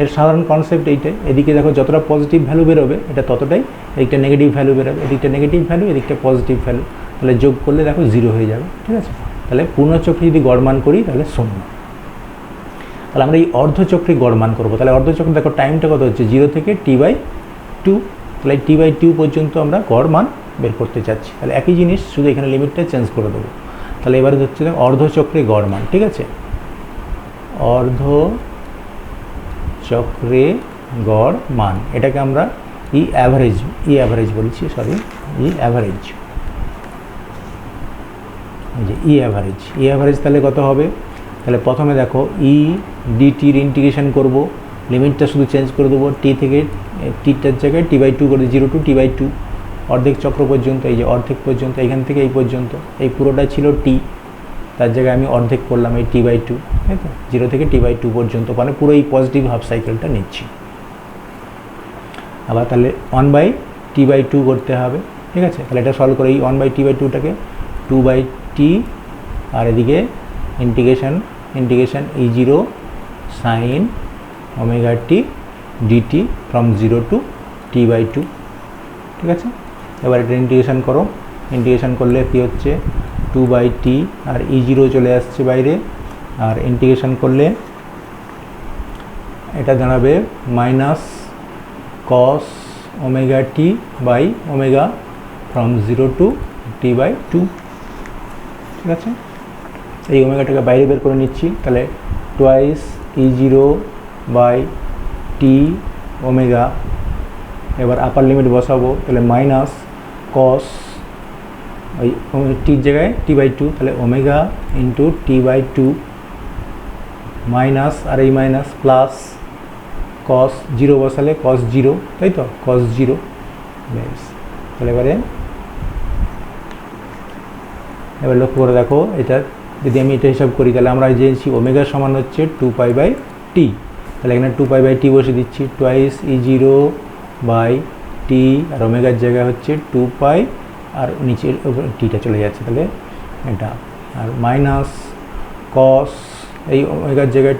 এর সাধারণ কনসেপ্ট এইটাই। এদিকে দেখো, যতটা পজিটিভ ভ্যালু বেরোবে এটা ততটাই, এদিকটা নেগেটিভ ভ্যালু বেরোবে, এদিকটা নেগেটিভ ভ্যালু, এদিকটা পজিটিভ ভ্যালু। তাহলে যোগ করলে দেখো 0 হয়ে যাবে। ঠিক আছে, তাহলে পূর্ণচক্রে যদি গড় মান করি তাহলে 0। তাহলে আমরা এই অর্ধচক্রে গড় মান করবো। তাহলে অর্ধচক্রে দেখো টাইমটা কত হচ্ছে, 0 থেকে t/2। তাহলে t/2 পর্যন্ত আমরা গড় মান বের করতে চাচ্ছি। তাহলে একই জিনিস, শুধু এখানে লিমিটটা চেঞ্জ করে দেবো। তাহলে এবারে হচ্ছে অর্ধচক্রে গড় মান। ঠিক আছে, অর্ধচক্রে গড় মান, এটাকে আমরা ই অ্যাভারেজ বলছি, সরি ই অ্যাভারেজ। এই যে ই অ্যাভারেজ তাহলে কত হবে, তাহলে প্রথমে দেখো ই ডিটির ইন্টিগ্রেশন করব, লিমিটটা শুধু চেঞ্জ করে দেবো, টি থেকে টিটার জায়গায় t/2 করে 0 টু t/2, অর্ধেক চক্র পর্যন্ত, এই যে অর্ধেক পর্যন্ত, এইখান থেকে এই পর্যন্ত, এই পুরোটা ছিল টি। তার জায়গায় আমি অর্ধেক করলাম এই t/2, তাই তো 0 থেকে t/2 পর্যন্ত, মানে পুরো এই পজিটিভ হাফ সাইকেলটা নিচ্ছি। আবার তাহলে 1/t/2 করতে হবে, ঠিক আছে। তাহলে এটা সলভ করে এই 1/t/2টাকে 2/t, আর এদিকে integration E0 sin omega t dt from 0 to t/2, ঠিক আছে। এবার এটা ইন্টিগ্রেশন করো, ইন্টিগ্রেশন করলে কি হচ্ছে 2/t, আর E0 চলে আসছে বাইরে, আর ইন্টিগ্রেশন করলে এটা দাঁড়াবে minus cos omega t by omega from 0 to t/2, ঠিক আছে। এই ওমেগাটাকে বাইরে বের করে নিচ্ছি, তাহলে twice E0 by T omega, এবার আপার লিমিট বসাবো, তাহলে মাইনাস কস ওই টির জায়গায় t/2, তাহলে ওমেগা ইন্টু t/2 মাইনাস, আর এই মাইনাস প্লাস কস 0 বসালে কস 0, তাই তো কস 0 বেশ। তাহলে এবার লক্ষ্য করে দেখো, এটা যদি আমি এটা হিসাব করি তাহলে আমরা জেনেছি ওমেগা সমান হচ্ছে 2π/t, তাহলে এখানে 2π/t বসে দিচ্ছি, টুয়াইস E0 বাই টি, আর ওমেগার জায়গায় হচ্ছে 2π, আর নিচে টিটা চলে যাচ্ছে, তাহলে এটা, আর মাইনাস কস এই ওমেগার জায়গায়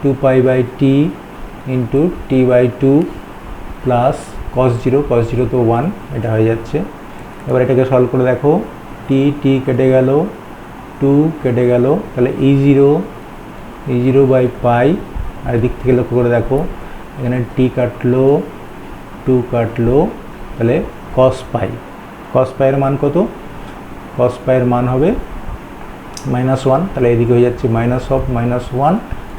2π/t into t/2 plus cos 0 তো 1, এটা হয়ে যাচ্ছে। এবার এটাকে সলভ করে দেখো, টি কেটে গেল, 2 কেটে গেল, তাহলে E0 বাই পাই, আর এদিক থেকে লক্ষ্য করে দেখো এখানে টি কাটলো, 2 কাটলো, তাহলে cos পাইয়ের মান কত? cos পাইয়ের মান হবে -1, তাহলে এদিকে হয়ে যাচ্ছে -1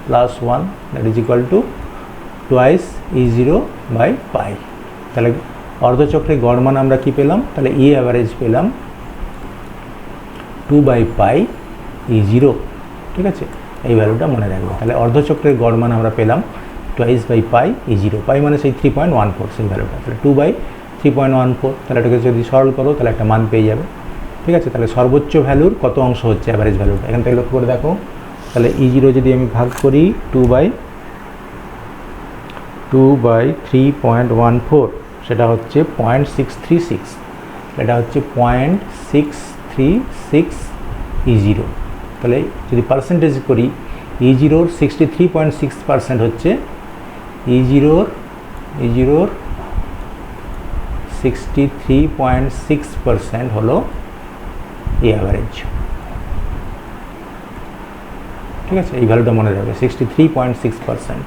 plus 1, that is equal to twice E0 by pi. তাহলে অর্ধচক্রে গড় মান আমরা কি পেলাম? তাহলে ই অ্যাভারেজ পেলাম 2/পাই E0, ঠিক আছে, এই ভ্যালুটা মনে রাখবো। তাহলে অর্ধচক্রের গড় মান আমরা পেলাম টুয়াইস বাই পাই E0, পাই মানে সেই 3.14 সেই ভ্যালুটা, তাহলে 2/3.14, তাহলে এটাকে যদি সরল করো তাহলে একটা মান পেয়ে যাবে, ঠিক আছে। তাহলে সর্বোচ্চ ভ্যালুর কত অংশ হচ্ছে অ্যাভারেজ ভ্যালুটা, এখান থেকে লক্ষ্য করে দেখো, তাহলে E0 যদি আমি ভাগ করি 2/3.14, সেটা হচ্ছে 0.636, এটা হচ্ছে 0.636 E0। তাহলে যদি পার্সেন্টেজ করি, E0 63.6% হচ্ছে, E0 63.6% হলো এই অ্যাভারেজ, ঠিক আছে। এই ভ্যালুটা মনে রাখবে, 63.6%,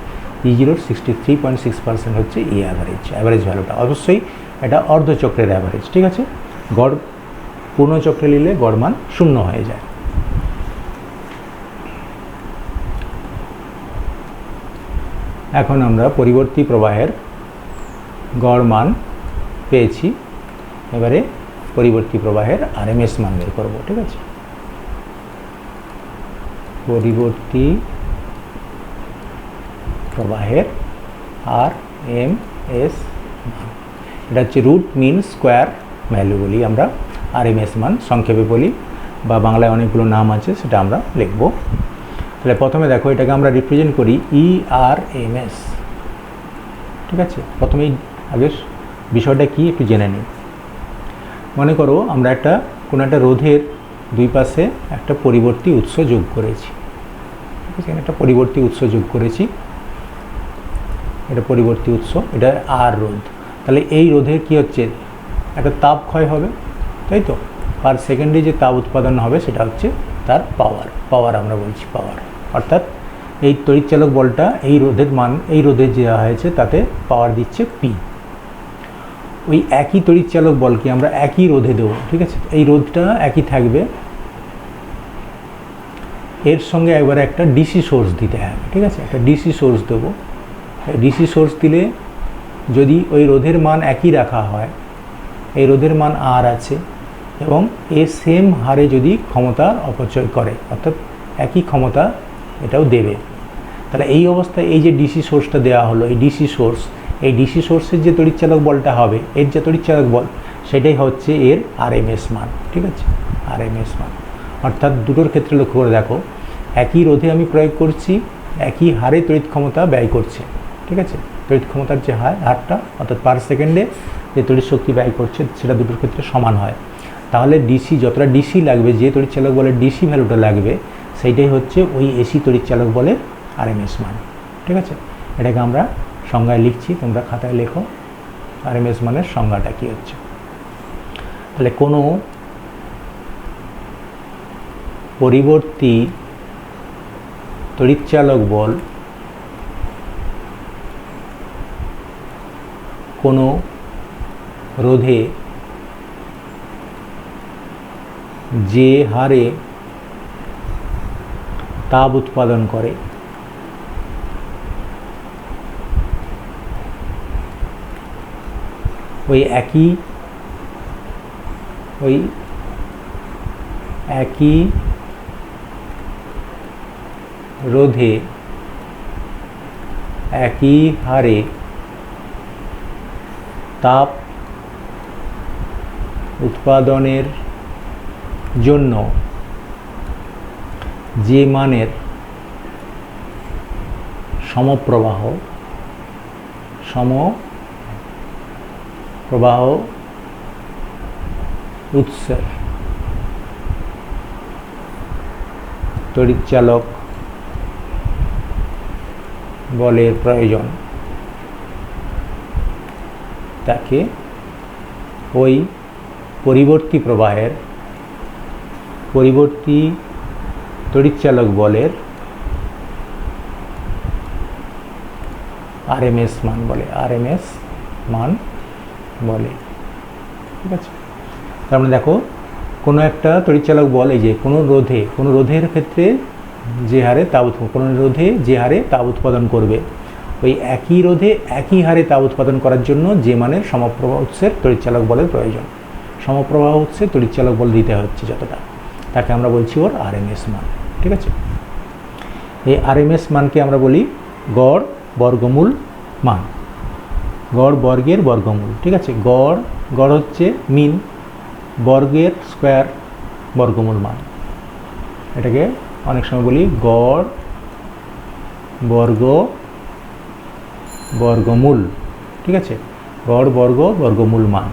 E0 63.6% হচ্ছে এই অ্যাভারেজ ভ্যালুটা। অবশ্যই এটা অর্ধচক্রের অ্যাভারেজ, ঠিক আছে। গড় পূর্ণচক্রে নিলে গড় মান 0 হয়ে যায়। এখন আমরা পরিবর্তী প্রবাহের গড় মান পেয়েছি, এবারে পরিবর্তী প্রবাহের RMS মান বের করব, ঠিক আছে। পরিবর্তী প্রবাহের RMS মান, এটা হচ্ছে রুট মিন স্কোয়ার ভ্যালু বলি আমরা, RMS মান সংক্ষেপে বলি, বা বাংলায় অনেকগুলো নাম আছে, সেটা আমরা লিখব। তাহলে প্রথমে দেখো, এটাকে আমরা রিপ্রেজেন্ট করি ERMS, ঠিক আছে। প্রথমেই আগে বিষয়টা কি একটু জেনে নিই। মনে করো আমরা কোনো একটা রোধের দুই পাশে একটা পরিবর্তী উৎস যোগ করেছি, ঠিক আছে। একটা পরিবর্তী উৎস যোগ করেছি, এটা পরিবর্তী উৎস, এটা আর রোধ। তাহলে এই রোধের কি হচ্ছে, একটা তাপ ক্ষয় হবে, তাই তো। পার সেকেন্ডে যে তাপ উৎপাদন হবে সেটা হচ্ছে তার পাওয়ার আমরা বলছি পাওয়ার, অর্থাৎ এই তড়িৎচালক বলটা এই রোধের মান, এই রোধে দেওয়া হয়েছে তাতে পাওয়ার দিচ্ছে P। ওই একই তড়িৎচালক বলকে আমরা একই রোধে দেবো, ঠিক আছে। এই রোধটা একই থাকবে, এর সঙ্গে একবারে একটা ডিসি সোর্স দিতে হবে, ঠিক আছে। একটা ডিসি সোর্স দেবো, ডিসি সোর্স দিলে যদি ওই রোধের মান একই রাখা হয়, এই রোধের মান আর আছে, এবং এ সেম হারে যদি ক্ষমতার অপচয় করে, অর্থাৎ একই ক্ষমতা এটাও দেবে, তাহলে এই অবস্থায় এই যে ডিসি সোর্সটা দেওয়া হলো, এই ডিসি সোর্সের যে তড়িৎচালক বলটা হবে, এর যে তড়িৎচালক বল, সেটাই হচ্ছে এর RMS মান, ঠিক আছে, RMS মান। অর্থাৎ দুটোর ক্ষেত্রে লক্ষ্য করে দেখো, একই রোধে আমি প্রয়োগ করছি, একই হারে তড়িৎ ক্ষমতা ব্যয় করছে। ঠিক আছে, তড়িৎ ক্ষমতার যে হারটা অর্থাৎ পার সেকেন্ডে যে তড়িৎ শক্তি ব্যয় করছে সেটা দুটোর ক্ষেত্রে সমান হয়। তাহলে ডিসি যতটা ডিসি লাগবে, যে তড়িৎ চালক বলের ডিসি ভ্যালুটা লাগবে, সেইটাই হচ্ছে ওই এসি তড়িৎ চালক বলের আরএমএস মান। ঠিক আছে, এটাকে আমরা সংজ্ঞায় লিখছি, তোমরা খাতায় লেখো আরএমএস মানের সংজ্ঞাটা কী হচ্ছে। তাহলে কোনো পরিবর্তী তড়িৎচালক বল কোনো রোধে যে হারে তাপ উৎপাদন করে ওই একই রোধে একই হারে তাপ উৎপাদনের জন্য যে মানের সমপ্রবাহ উৎসের তড়িৎচালক বলের প্রয়োজন, তাকে ওই পরিবর্তী তড়িৎচালক বলের আরএমএস মান বলে। ঠিক আছে, তার মানে দেখো কোনো একটা তড়িৎচালক বল, এই যে কোনো রোধের ক্ষেত্রে যে হারে তাপ উৎপাদন করবে, ওই একই রোধে একই হারে তাপ উৎপাদন করার জন্য যে মানের সমপ্রবাহ উৎসের তড়িৎচালক বলের প্রয়োজন। সমপ্রবাহ উৎসের তড়িৎচালক বল দিতে হচ্ছে যতটা, তাকে আমরা বলছি ওর আরএমএস মান। ঠিক আছে, এই আরএমএস মানকে আমরা বলি গড় বর্গমূল মান, গড় বর্গের বর্গমূল। ঠিক আছে, গড় হচ্ছে মিন, বর্গের স্কোয়ার বর্গমূল মান। এটাকে অনেক সময় বলি গড় বর্গমূল। ঠিক আছে, গড় বর্গমূল মান।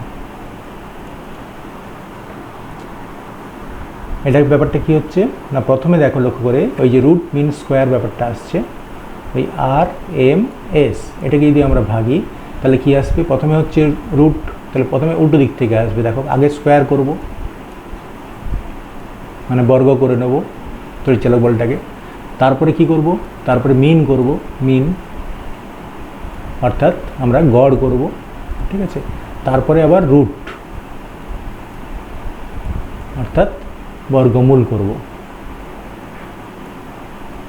এটার ব্যাপারটা কি হচ্ছে না, প্রথমে দেখো লক্ষ্য করে ওই যে রুট মিন স্কোয়ার ব্যাপারটা আসছে, ওই আরএমএস এটাকে যদি আমরা ভাগি তাহলে কি আসবে, প্রথমে হচ্ছে রুট, তাহলে প্রথমে উল্টো দিক থেকে আসবে। দেখো আগে স্কোয়ার করব, মানে বর্গ করে নেব তড়িৎচালক বলটাকে, তারপরে কি করব, তারপরে মিন করব, অর্থাৎ আমরা গড় করব। ঠিক আছে, তারপরে আবার রুট অর্থাৎ বর্গমূল করব।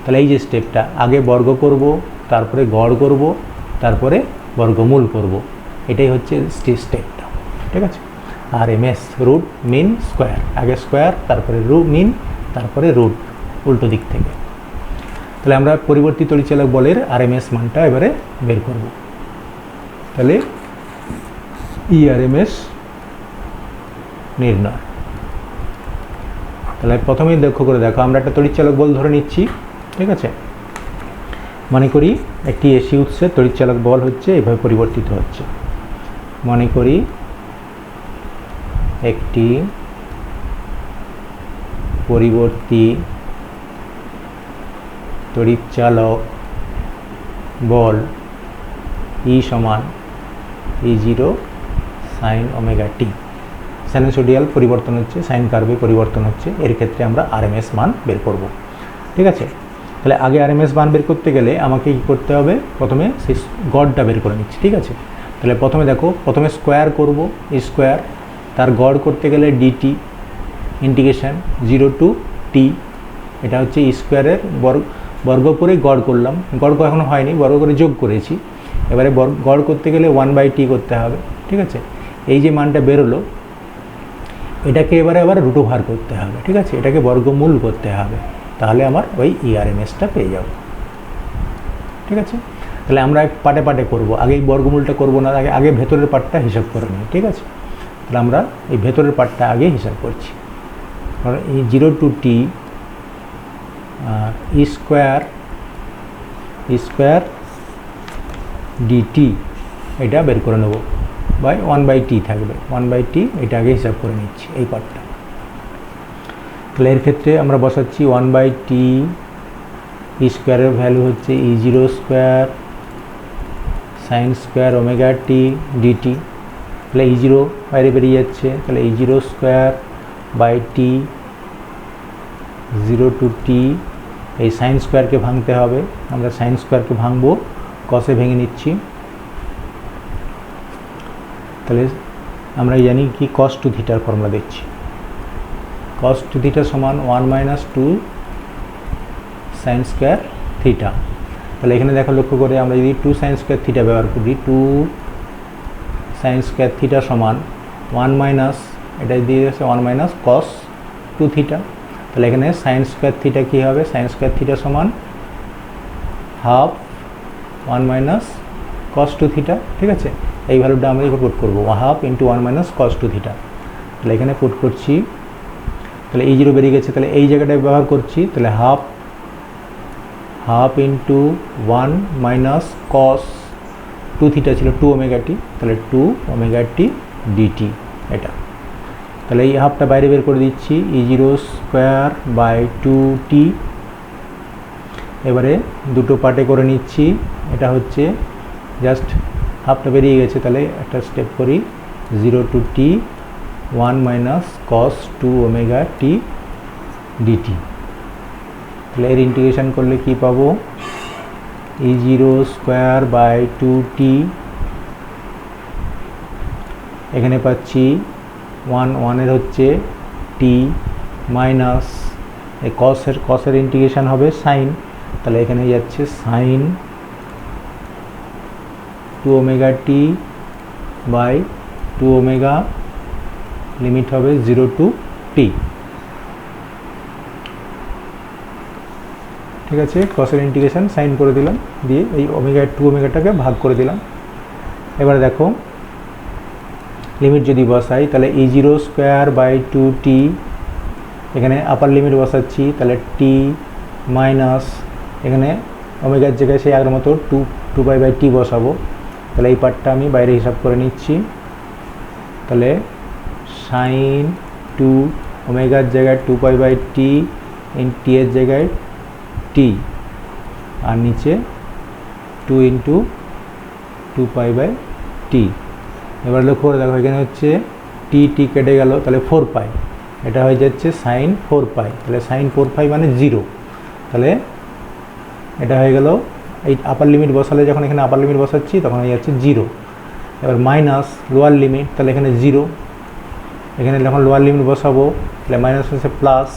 তাহলে এই যে স্টেপটা, আগে বর্গ করব, তারপরে গড় করব, তারপরে বর্গমূল করব, এটাই হচ্ছে স্টেপটা। ঠিক আছে, আরএমএস রুট মিন স্কোয়ার, আগে স্কোয়ার তারপরে মিন তারপরে রুট, উল্টো দিক থেকে। তাহলে আমরা পরিবর্তী তড়িৎচালক বলের আরএমএস মানটা এবারে বের করব। তাহলে ইআরএমএস নির্ণয়। তাহলে প্রথমেই লক্ষ্য করে দেখো, আমরা একটা তড়িৎচালক বল ধরে নিচ্ছি। ঠিক আছে, মনে করি একটি এসি উৎসের তড়িৎচালক বল হচ্ছে এভাবে পরিবর্তিত হচ্ছে। মনে করি একটি পরিবর্তী তড়িৎচালক বল ই সমান E0 সাইন ওমেগা টি, সাইনোসোডিয়াল পরিবর্তন হচ্ছে, সাইন কার্ভে পরিবর্তন হচ্ছে, এর ক্ষেত্রে আমরা আরএমএস মান বের করব। ঠিক আছে, তাহলে আগে আরএমএস মান বের করতে গেলে আমাকে কী করতে হবে, প্রথমে সেই গড়টা বের করে নিচ্ছি। ঠিক আছে, তাহলে প্রথমে দেখো, প্রথমে স্কোয়ার করব, স্কোয়ার, তার গড় করতে গেলে ডিটি ইন্টিগ্রেশন 0 টু টি, এটা হচ্ছে স্কোয়ারের বর্গ করে গড় করলাম, গড় এখনও হয়নি, বর্গ করে যোগ করেছি, এবারে গড় করতে গেলে 1/t করতে হবে। ঠিক আছে, এই যে মানটা বেরোলো এটাকে এবারে আবার রুটোভার করতে হবে। ঠিক আছে, এটাকে বর্গমূল করতে হবে, তাহলে আমার ওই ইআরএমএসটা পেয়ে যাব। ঠিক আছে, তাহলে আমরা পাটে পাটে করব, আগে এই বর্গমূলটা করব না, আগে ভেতরের পার্টটা হিসাব করে নিই। ঠিক আছে, তাহলে আমরা এই ভেতরের পার্টটা আগে হিসাব করছি। জিরো টু টি ই স্কোয়ার ডিটি এটা বের করে নেব বাই 1/t থাকবে 1/t, এটা আগে হিসাব করে নিচ্ছি এই পার্টটা। তাহলে এর ক্ষেত্রে আমরা বসাচ্ছি 1/t ই স্কোয়ারের ভ্যালু হচ্ছে E0 square sine square omega t dt. তাহলে E0 বাইরে বেরিয়ে যাচ্ছে, তাহলে E0 square by t 0 to t, এই সাইন স্কোয়ারকে ভাঙতে হবে, আমরা সাইন স্কোয়ারকে ভাঙবো, কসে ভেঙে নিচ্ছি। তাহলে আমরা জানি কি কস টু থিটার ফর্মুলা দিচ্ছি, কস টু থিটা সমান 1 মাইনাস 2 সাইন স্কোয়ার থিটা। তাহলে এখানে দেখো লক্ষ্য করে আমরা যদি 2 সাইন স্কোয়ার থিটা ব্যবহার করি, 2 সাইন স্কোয়ার থিটা সমান 1 মাইনাস, এটা দিয়ে যাচ্ছে 1 মাইনাস কস টু থিটা। তাহলে এখানে সাইন স্কোয়ার থিটা কী হবে, সাইন স্কোয়ার থিটা সমান half 1 minus cos two theta. ঠিক আছে, এই ভ্যালুটা আমরা এবার পুট করবো, half into 1 minus cos two theta. তাহলে এখানে পুট করছি, তাহলে E0 বেরিয়ে গেছে, তাহলে এই জায়গাটায় ব্যবহার করছি, তাহলে half into 1 minus cos two theta ছিল 2 ওমেগা টি, তাহলে 2 ওমেগা টি ডিটি এটা। তাহলে এই হাফটা বাইরে বের করে দিচ্ছি, E0 স্কোয়ার বাই 2t। এবারে দুটো পার্টে করে নিচ্ছি, এটা হচ্ছে জাস্ট হাফটা বেরিয়ে গেছে, তাহলে একটা স্টেপ করি, 0 to T 1 minus cos 2 omega t dt. তাহলে এর ইন্টিগ্রেশন করলে কি পাবো, E0 স্কোয়ার বাই 2t, এখানে পাচ্ছি 1 এর হচ্ছে টি মাইনাস এই কসের ইন্টিগ্রেশন হবে সাইন, তাহলে এখানে যাচ্ছে sine 2 omega t by 2 omega, limit হবে 0 টু টি। ঠিক আছে, কসের ইন্টিগ্রেশন সাইন করে দিলাম, দিয়ে এই ওমেগা 2 ওমেগাটাকে ভাগ করে দিলাম। এবার দেখো লিমিট যদি বসাই, তাহলে E0 স্কোয়ার বাই 2t, এখানে আপার লিমিট বসাচ্ছি, তাহলে টি মাইনাস এখানে ওমেগার জায়গায় সেই আগের মতো 2π/t বসাবো। তাহলে এই পার্টটা আমি বাইরে হিসাব করে নিচ্ছি, তাহলে সাইন 2 ওমেগার জায়গায় 2π/t ইন টি এর জায়গায় টি, আর নিচে 2 ইন্টু 2π/t। এবার লক্ষ্য করে দেখো এখানে হচ্ছে টি কেটে গেল, তাহলে 4π, এটা হয়ে যাচ্ছে সাইন 4π, তাহলে সাইন 4π মানে 0, তাহলে এটা হয়ে গেল। এই আপার লিমিট বসালে, যখন এখানে আপার লিমিট বসাচ্ছি তখন হয়ে যাচ্ছে 0। এবার মাইনাস লোয়ার লিমিট, তাহলে এখানে 0, এখানে যখন লোয়ার লিমিট বসাবো তাহলে মাইনাস হচ্ছে প্লাস,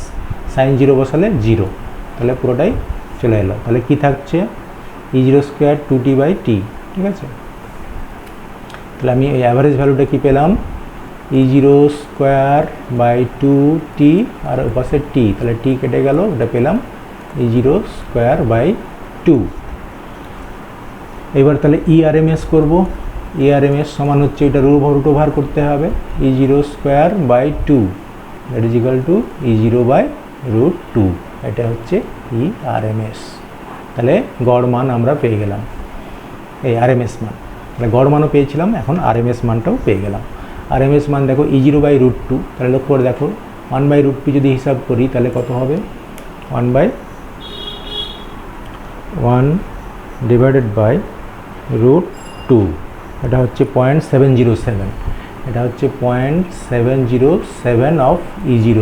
সাইন 0 বসালে 0, তাহলে পুরোটাই চলে এলো। তাহলে কি থাকছে, E0 স্কোয়ার 2t/t। ঠিক আছে, তাহলে আমি এই অ্যাভারেজ ভ্যালুটা কি পেলাম, E0 স্কোয়ার বাই 2t আর পাশে টি, তাহলে টি কেটে গেল, ওটা পেলাম E0 স্কোয়ার বাই 2। এবার তাহলে ERMS করব, ERMS সমান হচ্ছে এটা রুট ওভার করতে হবে, E0 square by 2 that is equal to E0 by √2, এটা হচ্ছে ERMS। তাহলে গড় মান আমরা পেয়ে গেলাম, এই RMS মান, তাহলে গড় মানও পেয়েছিলাম, এখন RMS মানটাও পেয়ে গেলাম। RMS মান দেখো E0 বাই √2, তাহলে লক্ষ্য করে দেখো 1/√2 যদি হিসাব করি তাহলে কত হবে, 1/1 ডিভাইডেড বাই √2, এটা হচ্ছে 0.707, এটা হচ্ছে 0.707 অফ E0।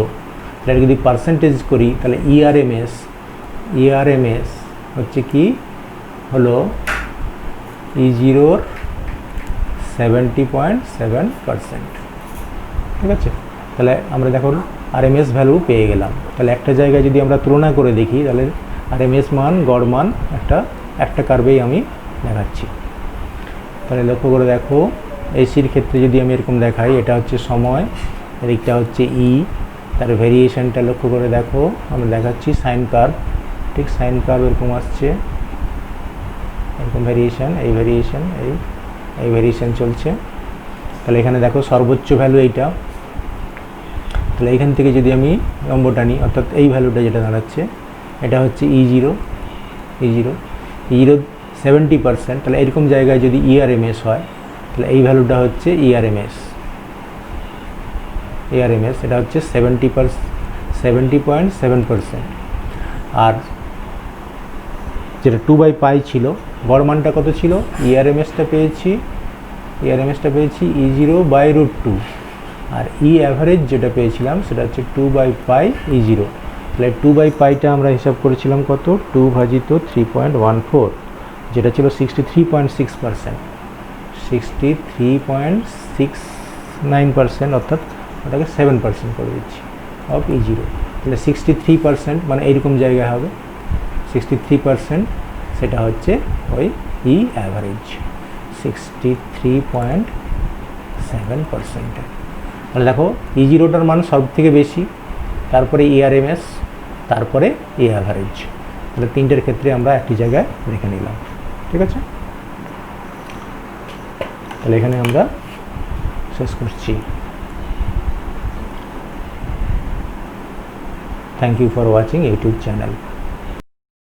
এটা যদি পার্সেন্টেজ করি তাহলে ERMS হচ্ছে কি হলো E0 70.7%। ঠিক আছে, তাহলে আমরা দেখো RMS ভ্যালু পেয়ে গেলাম। তাহলে একটা জায়গায় যদি আমরা তুলনা করে দেখি, তাহলে RMS মান গড় মান একটা কার্ভেই আমি দেখাচ্ছি। তাহলে লক্ষ্য করে দেখো এসির ক্ষেত্রে যদি আমি এরকম দেখাই, এটা হচ্ছে সময়, এদিকটা হচ্ছে ই, তার ভেরিয়েশনটা লক্ষ্য করে দেখো, আমরা দেখাচ্ছি সাইন কার্ভ, ঠিক সাইন কার্ভ এরকম আসছে, এরকম ভেরিয়েশন, এই ভেরিয়েশন চলছে। তাহলে এখানে দেখো সর্বোচ্চ ভ্যালু এইটা, তাহলে এইখান থেকে যদি আমি লম্বটা নিই, অর্থাৎ এই ভ্যালুটা যেটা দাঁড়াচ্ছে এটা হচ্ছে E0 70%, তাহলে এরকম জায়গায় যদি ERMS হয় তাহলে এই ভ্যালুটা হচ্ছে ERMS, এটা হচ্ছে 70.7%। আর যেটা 2/π ছিল, গড় মানটা কত ছিল, ERMSটা পেয়েছি E0/√2, আর অ্যাভারেজ যেটা পেয়েছিলাম সেটা হচ্ছে 2/π E0। তাহলে 2/πটা আমরা হিসাব করেছিলাম কত, 2/3.14, যেটা ছিল 63.6%, 63.69%, অর্থাৎ ওটাকে 7% করে দিচ্ছি অফ E0। তাহলে 63% মানে এইরকম জায়গায় হবে, 63% সেটা হচ্ছে ওই অ্যাভারেজ 63.7%। তাহলে দেখো E0টার মান সব থেকে বেশি, তারপরে ERMS, তারপরে অ্যাভারেজ। তাহলে তিনটের ক্ষেত্রে আমরা একটি জায়গায় রেখে নিলাম, ঠিক আছে। তাহলে এখানে আমরা শেষ করছি। Thank you for watching YouTube channel.